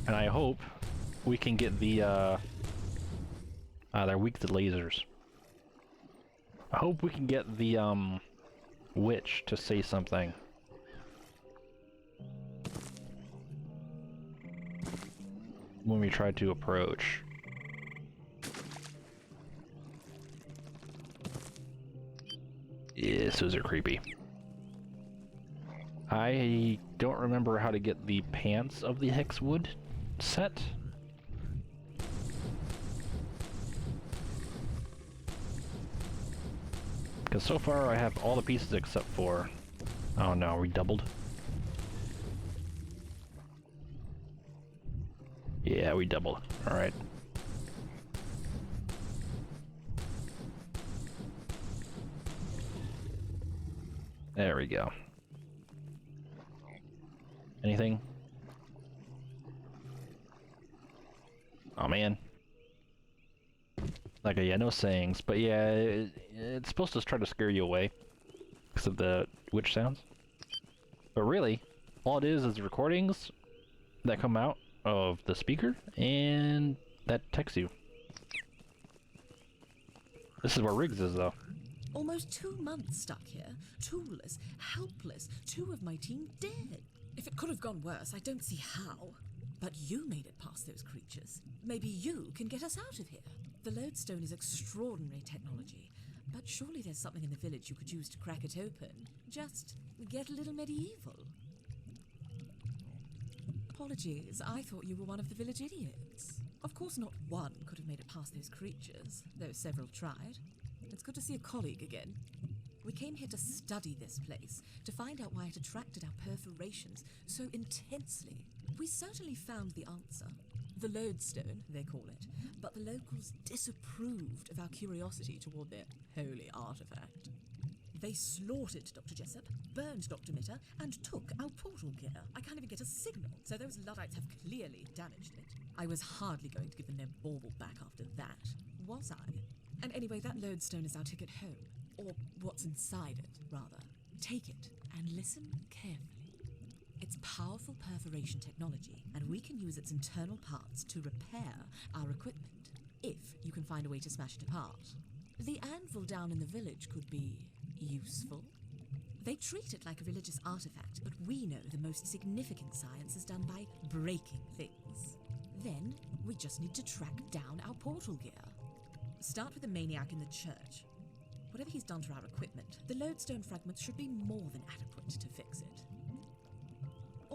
And I hope we can get the, they're weak to lasers. I hope we can get the, witch to say something. When we try to approach. Yeah, those are creepy. I don't remember how to get the pants of the Hexwood set. Because so far I have all the pieces except for... oh no, we doubled. Yeah, we doubled. Alright. There we go. Anything? Oh man. Like, yeah, no sayings, but yeah, it's supposed to try to scare you away because of the witch sounds. But really, all it is recordings that come out of the speaker and that texts you. This is where Riggs is, though. Almost 2 months stuck here, toolless, helpless, 2 of my team dead. If it could have gone worse, I don't see how. But you made it past those creatures. Maybe you can get us out of here. The lodestone is extraordinary technology, but surely there's something in the village you could use to crack it open. Just get a little medieval. Apologies, I thought you were one of the village idiots. Of course not one could have made it past those creatures, though several tried. It's good to see a colleague again. We came here to study this place, to find out why it attracted our perforations so intensely. We certainly found the answer. The lodestone, they call it, but the locals disapproved of our curiosity toward their holy artifact. They slaughtered Dr. Jessup, burned Dr. Mitter, and took our portal gear. I can't even get a signal, so those Luddites have clearly damaged it. I was hardly going to give them their bauble back after that, was I? And anyway, that lodestone is our ticket home. Or what's inside it, rather. Take it and listen carefully. It's powerful perforation technology, and we can use its internal parts to repair our equipment, if you can find a way to smash it apart. The anvil down in the village could be useful. They treat it like a religious artifact, but we know the most significant science is done by breaking things. Then, we just need to track down our portal gear. Start with the maniac in the church. Whatever he's done to our equipment, the lodestone fragments should be more than adequate to fix it.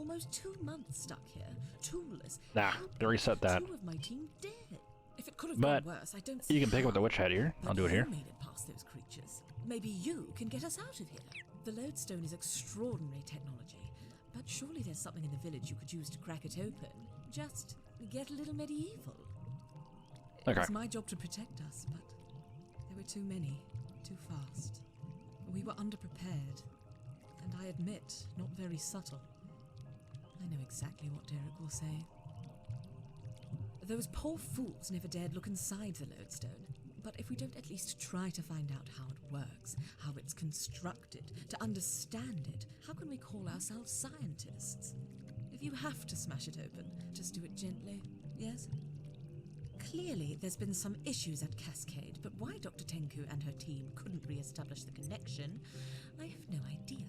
Almost 2 months stuck here, toolless. Nah, they reset that. 2 of my team dead. If it could have But gone worse, I don't see you can pick up the how. witch hat here. I'll But do it here. You made it past those creatures. Maybe you can get us out of here. The lodestone is extraordinary technology, but surely there's something in the village you could use to crack it open. Just get a little medieval. It Okay. was my job to protect us, but there were too many, too fast. We were underprepared, and I admit, not very subtle. I know exactly what Derek will say. Those poor fools never dared look inside the lodestone. But if we don't at least try to find out how it works, how it's constructed, to understand it, how can we call ourselves scientists? If you have to smash it open, just do it gently, yes? Clearly, there's been some issues at Cascade, but why Dr. Tenku and her team couldn't re-establish the connection, I have no idea.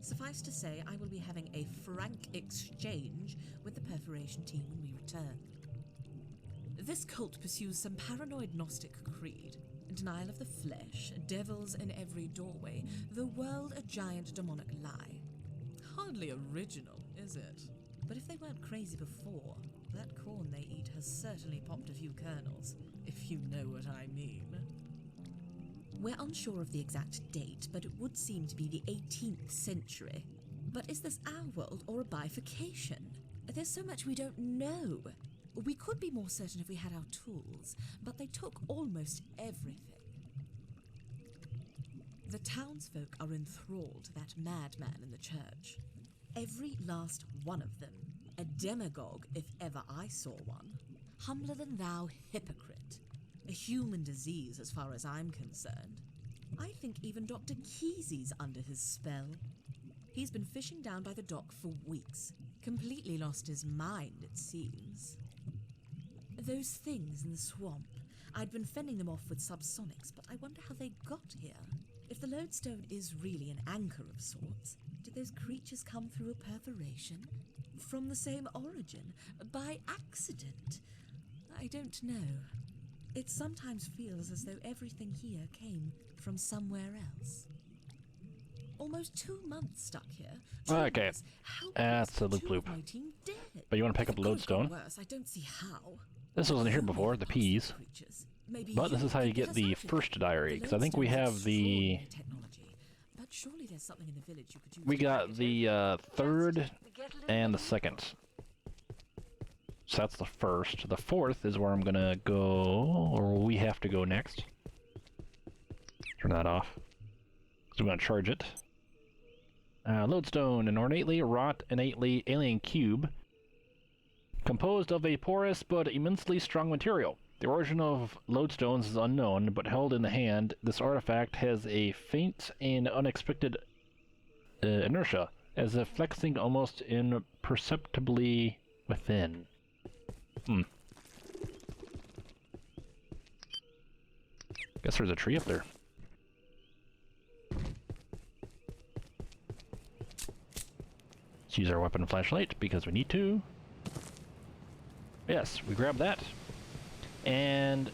Suffice to say, I will be having a frank exchange with the perforation team when we return. This cult pursues some paranoid Gnostic creed, denial of the flesh, devils in every doorway, the world a giant demonic lie. Hardly original, is it? But if they weren't crazy before, that corn they eat has certainly popped a few kernels, if you know what I mean. We're unsure of the exact date, but it would seem to be the 18th century. But is this our world or a bifurcation? There's so much we don't know. We could be more certain if we had our tools, but they took almost everything. The townsfolk are enthralled to that madman in the church. Every last one of them. A demagogue, if ever I saw one. Humbler than thou, hypocrite. A human disease as far as I'm concerned. I think even Dr. Kesey's under his spell. He's been fishing down by the dock for weeks. Completely lost his mind, it seems. Those things in the swamp, I'd been fending them off with subsonics, but I wonder how they got here. If the lodestone is really an anchor of sorts, did those creatures come through a perforation? From the same origin? By accident? I don't know. It sometimes feels as though everything here came from somewhere else. Almost 2 months stuck here. Okay. Helpless, That's a loop 2 loop. of my team dead. But you want to pick If up it could have gone lodestone. worse, I don't see how. This wasn't here before, the peas. But this is how you get the first diary, because I think we have the... We got the third and the second. So that's the first. The fourth is where I'm gonna go, or we have to go next. Turn that off. So I'm gonna charge it. Lodestone, an ornately wrought, innately alien cube, composed of a porous but immensely strong material. The origin of lodestones is unknown, but held in the hand, this artifact has a faint and unexpected inertia, as if flexing almost imperceptibly within. Guess there's a tree up there. Let's use our weapon flashlight because we need to. Yes, we grab that. And,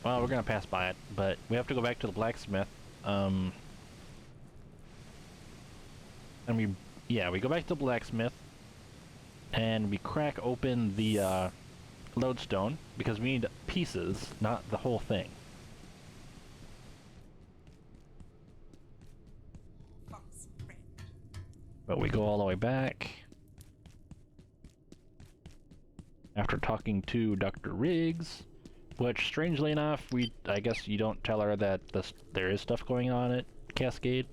well, we're gonna pass by it, but we have to go back to the blacksmith. And we go back to the blacksmith, and we crack open the lodestone because we need pieces, not the whole thing. But we go all the way back. After talking to Dr. Riggs, which, strangely enough, I guess you don't tell her that there is stuff going on at Cascade.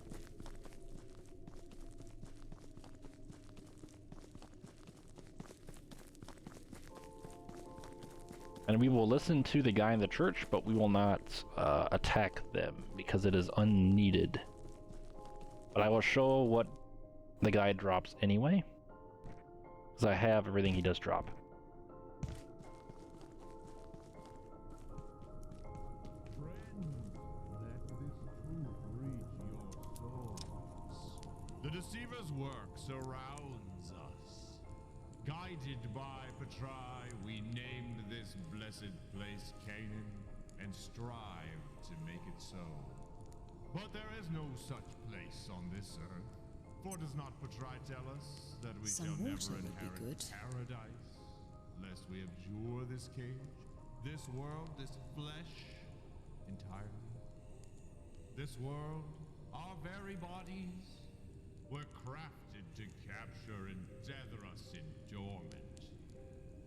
And we will listen to the guy in the church, but we will not attack them, because it is unneeded. But I will show what the guy drops anyway, because I have everything he does drop. The Deceiver's work surrounds us. Guided by Patrai, we named this blessed place Canaan and strive to make it so. But there is no such place on this earth. For does not Patrai tell us that we Some shall never water would be inherit good. paradise, lest we abjure this cage, this world, this flesh, entirely? This world, our very bodies, were crafted to capture and tether us in dormant.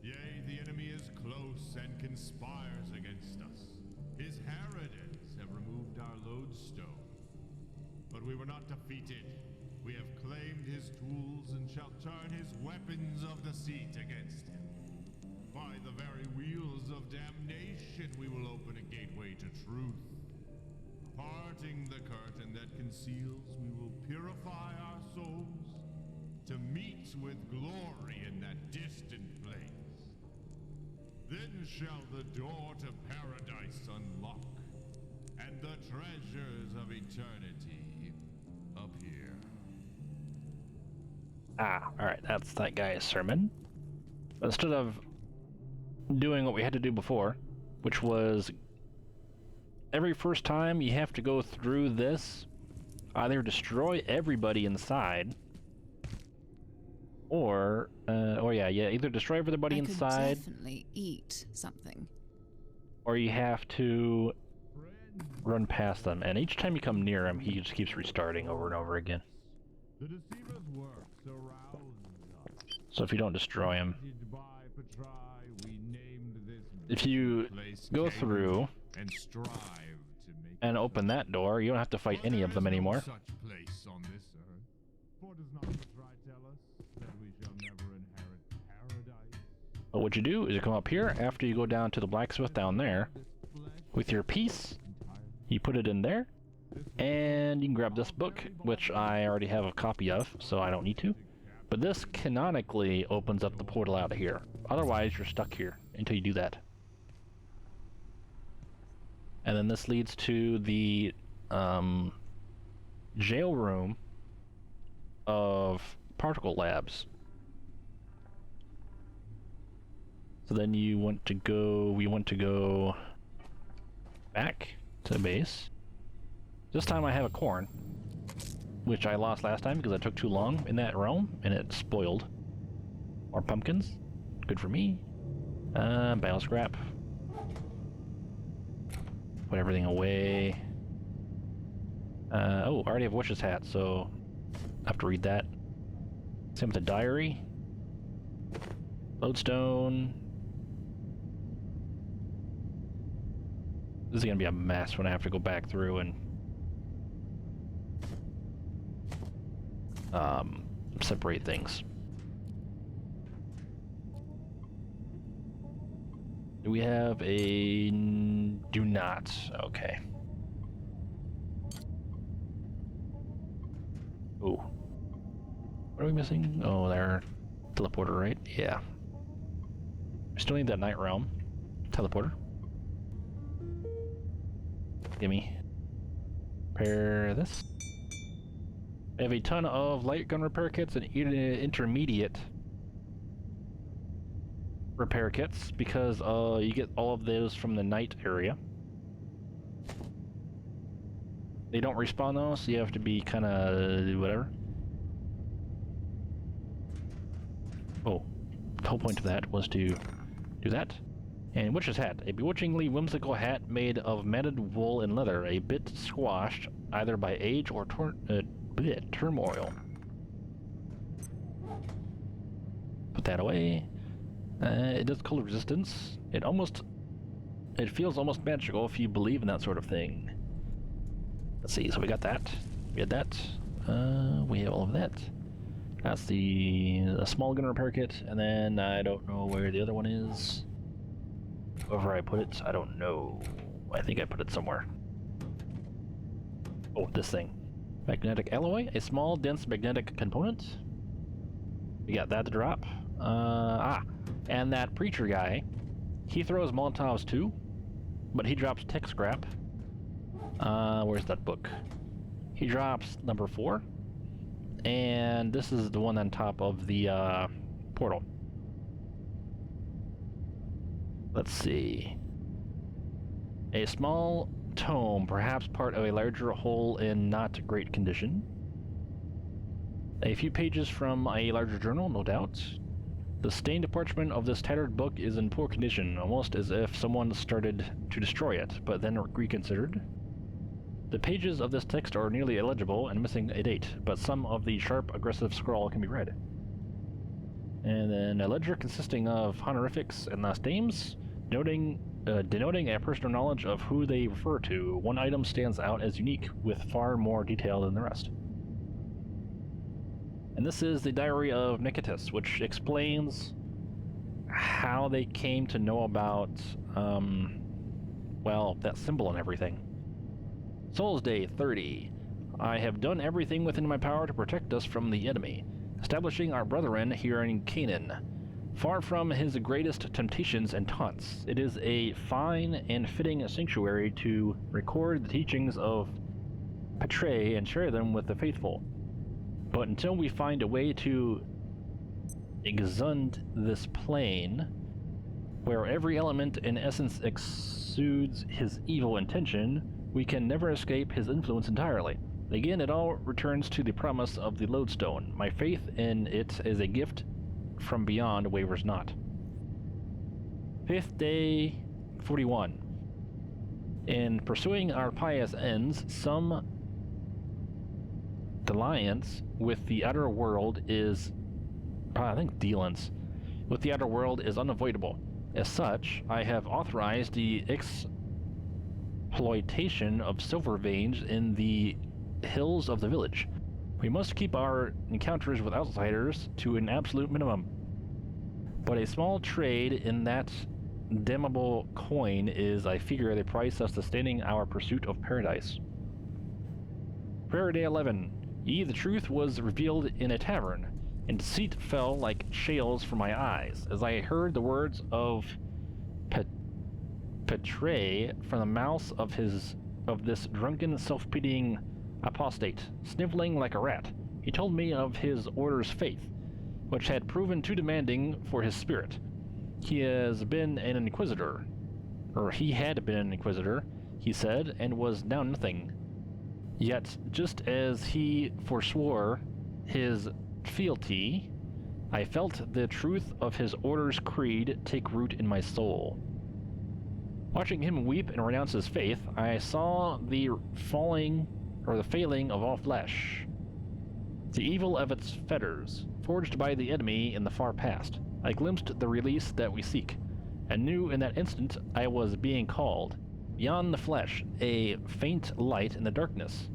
Yea, the enemy is close and conspires against us. His Herodes have removed our lodestone. But we were not defeated. We have claimed his tools and shall turn his weapons of deceit against him. By the very wheels of damnation we will open a gateway to truth. Parting the curtain that conceals, we will purify our souls to meet with glory in that distant place. Then shall the door to paradise unlock, and the treasures of eternity appear. Ah, alright, that's that guy's sermon. But instead of doing what we had to do before, which was every first time you have to go through this, either destroy everybody inside, or either destroy everybody inside, could definitely eat something. or you have to run past them. And each time you come near him, he just keeps restarting over and over again. The deceiver's work surrounds us. So if you don't destroy him, Guided by Patrai, we named this if you place go Canaan through and strive to make and it open so. that door, you don't have to fight For any there of them is no anymore. such place on this earth. For does not Patrai tell us that we shall never inherit paradise? But what you do is you come up here after you go down to the blacksmith down there with your piece. You put it in there, and you can grab this book, which I already have a copy of, so I don't need to. But this canonically opens up the portal out of here. Otherwise, you're stuck here until you do that. And then this leads to the jail room of particle labs. So then we want to go back to base. This time I have a corn, which I lost last time because I took too long in that realm and it spoiled. More pumpkins, good for me. Battle scrap. Put everything away. Oh, I already have Witch's Hat, so I have to read that. Same with the diary. Lodestone. This is gonna be a mess when I have to go back through and separate things. Do we have a... do not. Okay. Ooh. What are we missing? Oh, there. Teleporter, right? Yeah. We still need that Night Realm. Teleporter. Gimme. Repair this. I have a ton of light gun repair kits and intermediate repair kits because you get all of those from the night area. They don't respawn though, so you have to be kind of whatever. Oh, the whole point of that was to do that. And Witch's Hat, a bewitchingly whimsical hat made of matted wool and leather, a bit squashed either by age or turmoil. Put that away. It does cold resistance. It feels almost magical if you believe in that sort of thing. Let's see, so we got that. We had that. We have all of that. That's the small gun repair kit, and then I don't know where the other one is. Wherever I put it, I don't know. I think I put it somewhere. Oh, this thing. Magnetic alloy, a small, dense magnetic component. We got that to drop. And that preacher guy, he throws Molotovs too, but he drops tech scrap. Where's that book? He drops number 4, and this is the one on top of the portal. Let's see. A small tome, perhaps part of a larger whole in not great condition. A few pages from a larger journal, no doubt. The stained parchment of this tattered book is in poor condition, almost as if someone started to destroy it, but then reconsidered. The pages of this text are nearly illegible and missing a date, but some of the sharp, aggressive scrawl can be read. And then a ledger consisting of honorifics and last names, denoting a personal knowledge of who they refer to. One item stands out as unique, with far more detail than the rest. And this is the Diary of Nikitas, which explains how they came to know about, well, that symbol and everything. Souls Day 30. I have done everything within my power to protect us from the enemy, establishing our brethren here in Canaan. Far from his greatest temptations and taunts, it is a fine and fitting sanctuary to record the teachings of Petre and share them with the faithful. But until we find a way to exund this plane, where every element in essence exudes his evil intention, we can never escape his influence entirely. Again, it all returns to the promise of the lodestone. My faith in it as a gift from beyond wavers not. 5th day 41. In pursuing our pious ends, some dalliance with the outer world is, dealance with the outer world is unavoidable. As such, I have authorized the exploitation of silver veins in the hills of the village. We must keep our encounters with outsiders to an absolute minimum. But a small trade in that damnable coin is, I figure, the price of sustaining our pursuit of paradise. Prayer Day 11. The truth was revealed in a tavern, and deceit fell like shales from my eyes, as I heard the words of Petre from the mouth of this drunken, self-pitying apostate, sniveling like a rat. He told me of his order's faith, which had proven too demanding for his spirit. He had been an inquisitor, he said, and was now nothing. Yet, just as he forswore his fealty, I felt the truth of his order's creed take root in my soul. Watching him weep and renounce his faith, I saw the failing of all flesh, the evil of its fetters, forged by the enemy in the far past. I glimpsed the release that we seek, and knew in that instant I was being called. Beyond the flesh, a faint light in the darkness,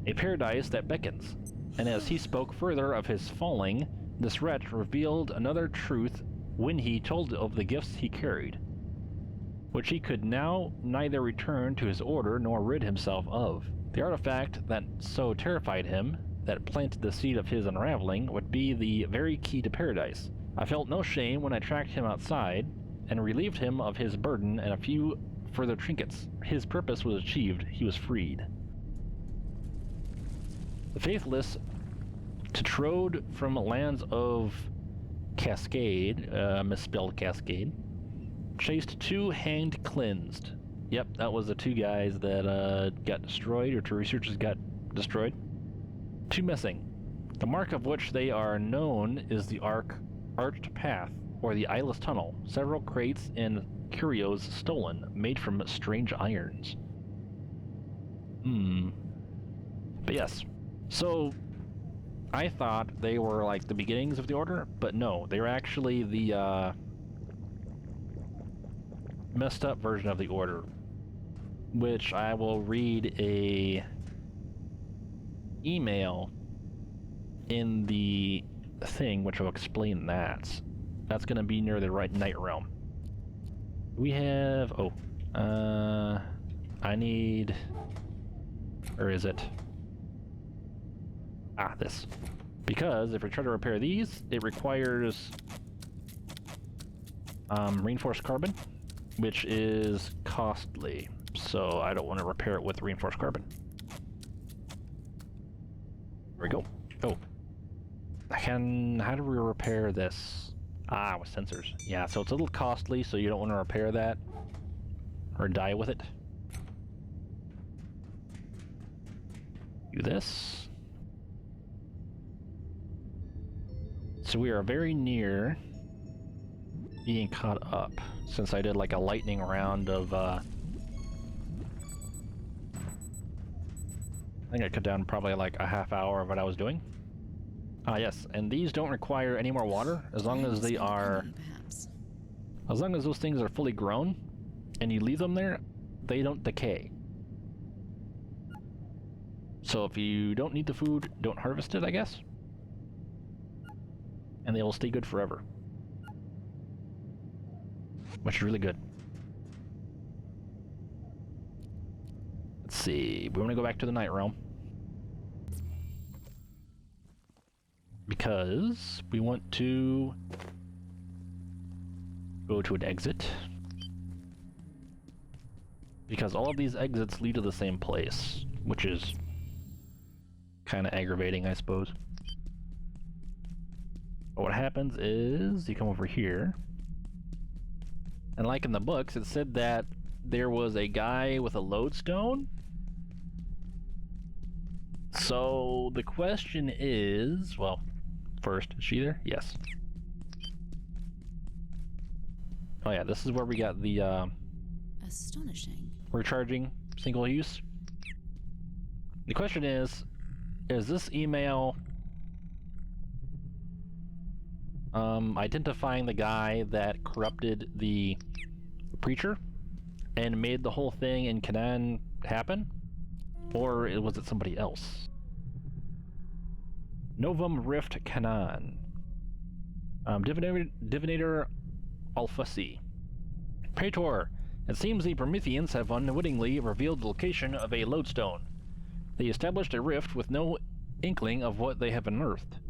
a paradise that beckons. And as he spoke further of his falling, this wretch revealed another truth when he told of the gifts he carried, which he could now neither return to his order nor rid himself of. The artifact that so terrified him, that planted the seed of his unraveling, would be the very key to paradise. I felt no shame when I tracked him outside and relieved him of his burden and a few further trinkets. His purpose was achieved. He was freed. The faithless Tetrode from lands of Cascade, misspelled Cascade, chased two hanged cleansed. Yep, that was the two guys that got destroyed, or two researchers got destroyed. Two missing. The mark of which they are known is the arched path, or the eyeless tunnel. Several crates and curios stolen, made from strange irons. But yes. So, I thought they were like the beginnings of the Order, but no, they're actually the messed up version of the Order, which I will read a email in the thing which will explain that. That's going to be near the Night Realm. We have, I need, where is it? This. Because if we try to repair these, it requires reinforced carbon, which is costly. So I don't want to repair it with reinforced carbon. There we go. Oh. How do we repair this? With sensors. Yeah, so it's a little costly, so you don't want to repair that or die with it. Do this. So we are very near being caught up, since I did like a lightning round of, I think I cut down probably like a half hour of what I was doing. Ah, yes, and these don't require any more water, as long as they are... Perhaps. As long as those things are fully grown, and you leave them there, they don't decay. So if you don't need the food, don't harvest it, I guess. And they will stay good forever. Which is really good. Let's see, we want to go back to the Night Realm. Because we want to go to an exit. Because all of these exits lead to the same place, which is kind of aggravating, I suppose. But what happens is you come over here, and like in the books, it said that there was a guy with a lodestone. So the question is, well, first, is she there? Yes. Oh yeah, this is where we got the Astonishing. recharging single use. The question is this email identifying the guy that corrupted the preacher and made the whole thing in Canaan happen? Or was it somebody else? Novum Rift Canaan. Divinator Alfasi. Praetor, it seems the Prometheans have unwittingly revealed the location of a lodestone. They established a rift with no inkling of what they have unearthed.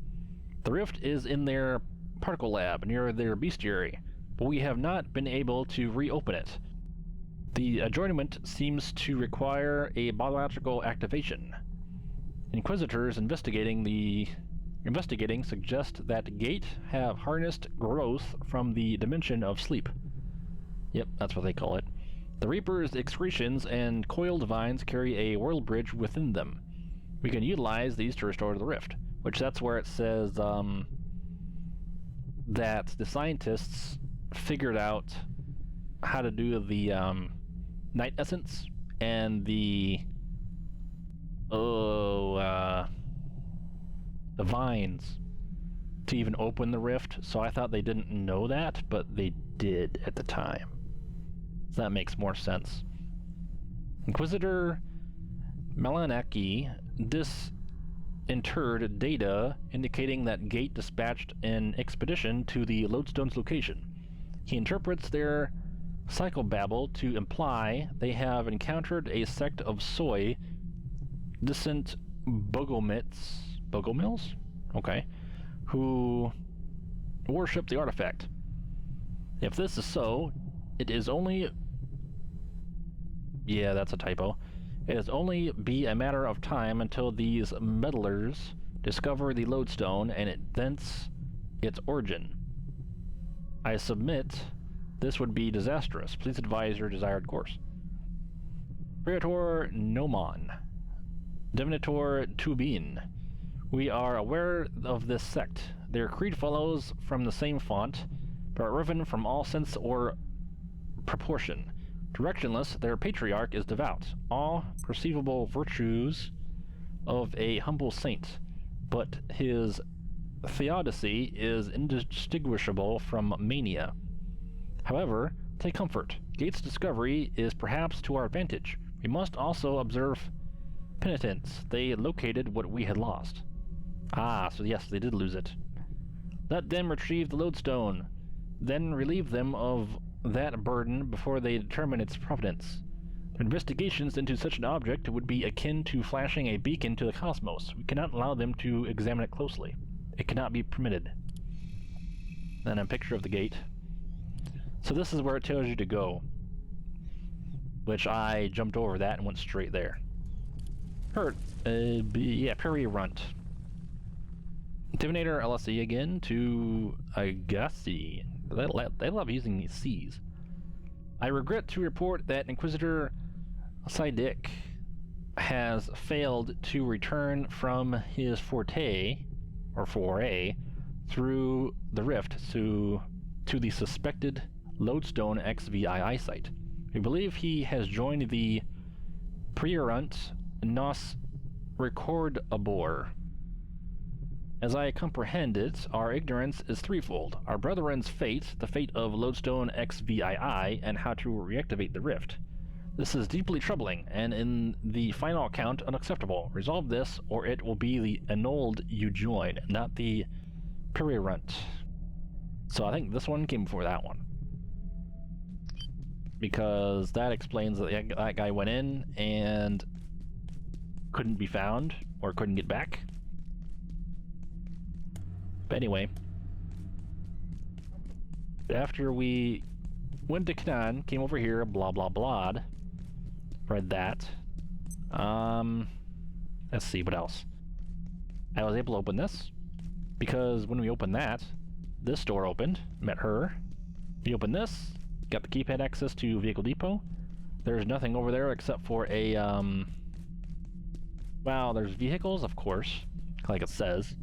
The rift is in their particle lab near their bestiary, but we have not been able to reopen it. The adjournment seems to require a biological activation. Inquisitors investigating suggest that Gate have harnessed growth from the dimension of sleep. Yep, that's what they call it. The Reaper's excretions and coiled vines carry a world bridge within them. We can utilize these to restore the rift, which that's where it says that the scientists figured out how to do the night essence and the vines to even open the rift. So I thought they didn't know that, but they did at the time. So that makes more sense. Inquisitor Malanaki disinterred data indicating that Gate dispatched an expedition to the lodestone's location. He interprets their psychobabble to imply they have encountered a sect of soy distant Bogomils? Okay. Who worship the artifact. If this is so, it is only... Yeah, that's a typo. It is only be a matter of time until these meddlers discover the lodestone and thence its origin. I submit this would be disastrous. Please advise your desired course. Praetor Nomon. Divinator Tubin. We are aware of this sect. Their creed follows from the same font, but riven from all sense or proportion. Directionless, their patriarch is devout, all perceivable virtues of a humble saint, but his theodicy is indistinguishable from mania. However, take comfort. Gate's discovery is perhaps to our advantage. We must also observe penitence. They located what we had lost. Ah, so yes, they did lose it. Let them retrieve the lodestone, then relieve them of that burden before they determine its provenance. Investigations into such an object would be akin to flashing a beacon to the cosmos. We cannot allow them to examine it closely. It cannot be permitted. Then a picture of the gate. So this is where it tells you to go, which I jumped over that and went straight there. Prairie Runt. Divinator LSE again to Agassi. They love using these C's. I regret to report that Inquisitor Sidik has failed to return from his foray through the rift to the suspected Lodestone XVII site. We believe he has joined the Prierunt Nos Recordabor. As I comprehend it, our ignorance is threefold. Our brethren's fate, the fate of Lodestone XVII, and how to reactivate the rift. This is deeply troubling, and in the final account, unacceptable. Resolve this, or it will be the annulled you join, not the Prierunt. So I think this one came before that one. Because that explains that that guy went in and couldn't be found, or couldn't get back. But anyway, after we went to Canaan, came over here, blah blah blah, read that. Let's see, what else? I was able to open this, because when we opened that, this door opened, met her. We opened this, got the keypad access to Vehicle Depot. There's nothing over there except for a, well, there's vehicles, of course, like it says,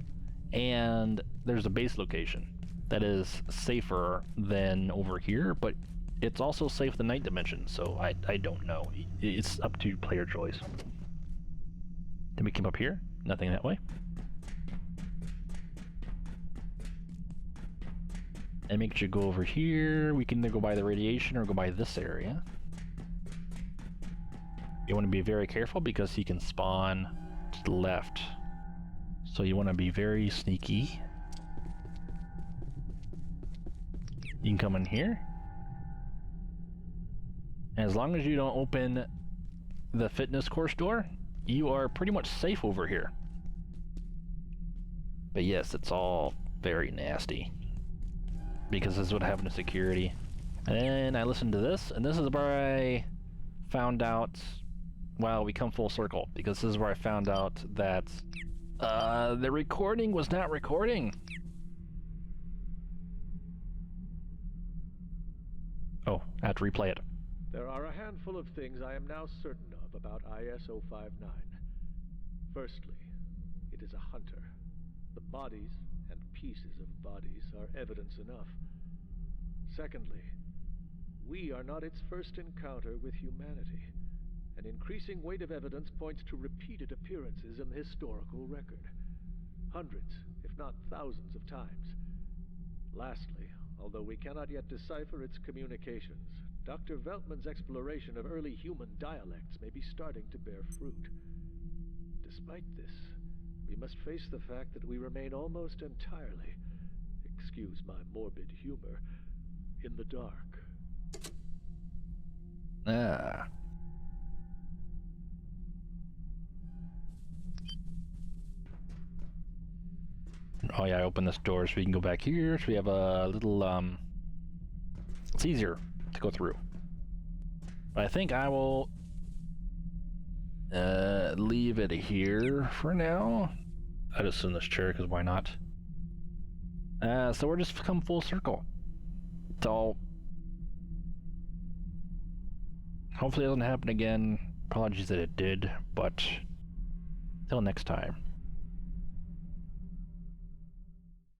and there's a base location that is safer than over here, but it's also safe the night dimension, so I don't know. It's up to player choice. Then we came up here, nothing that way. And make sure you go over here. We can either go by the radiation or go by this area. You want to be very careful because he can spawn to the left. So you want to be very sneaky. You can come in here. And as long as you don't open the fitness course door, you are pretty much safe over here. But yes, it's all very nasty. Because this is what happened to security. And then I listened to this, and this is where I found out, well, we come full circle, because this is where I found out that the recording was not recording. Oh, I have to replay it. There are a handful of things I am now certain of about IS-059. Firstly, it is a hunter. The bodies and pieces of bodies are evidence enough. Secondly, we are not its first encounter with humanity. An increasing weight of evidence points to repeated appearances in the historical record. Hundreds, if not thousands of times. Lastly, although we cannot yet decipher its communications, Dr. Veltman's exploration of early human dialects may be starting to bear fruit. Despite this, we must face the fact that we remain almost entirely, excuse my morbid humor, in the dark. Ah. Oh yeah, I opened this door so we can go back here, so we have a little, it's easier to go through. But I think I will leave it here for now. I just sit in this chair because why not? So we're just come full circle. It's all. Hopefully it doesn't happen again. Apologies that it did, but till next time.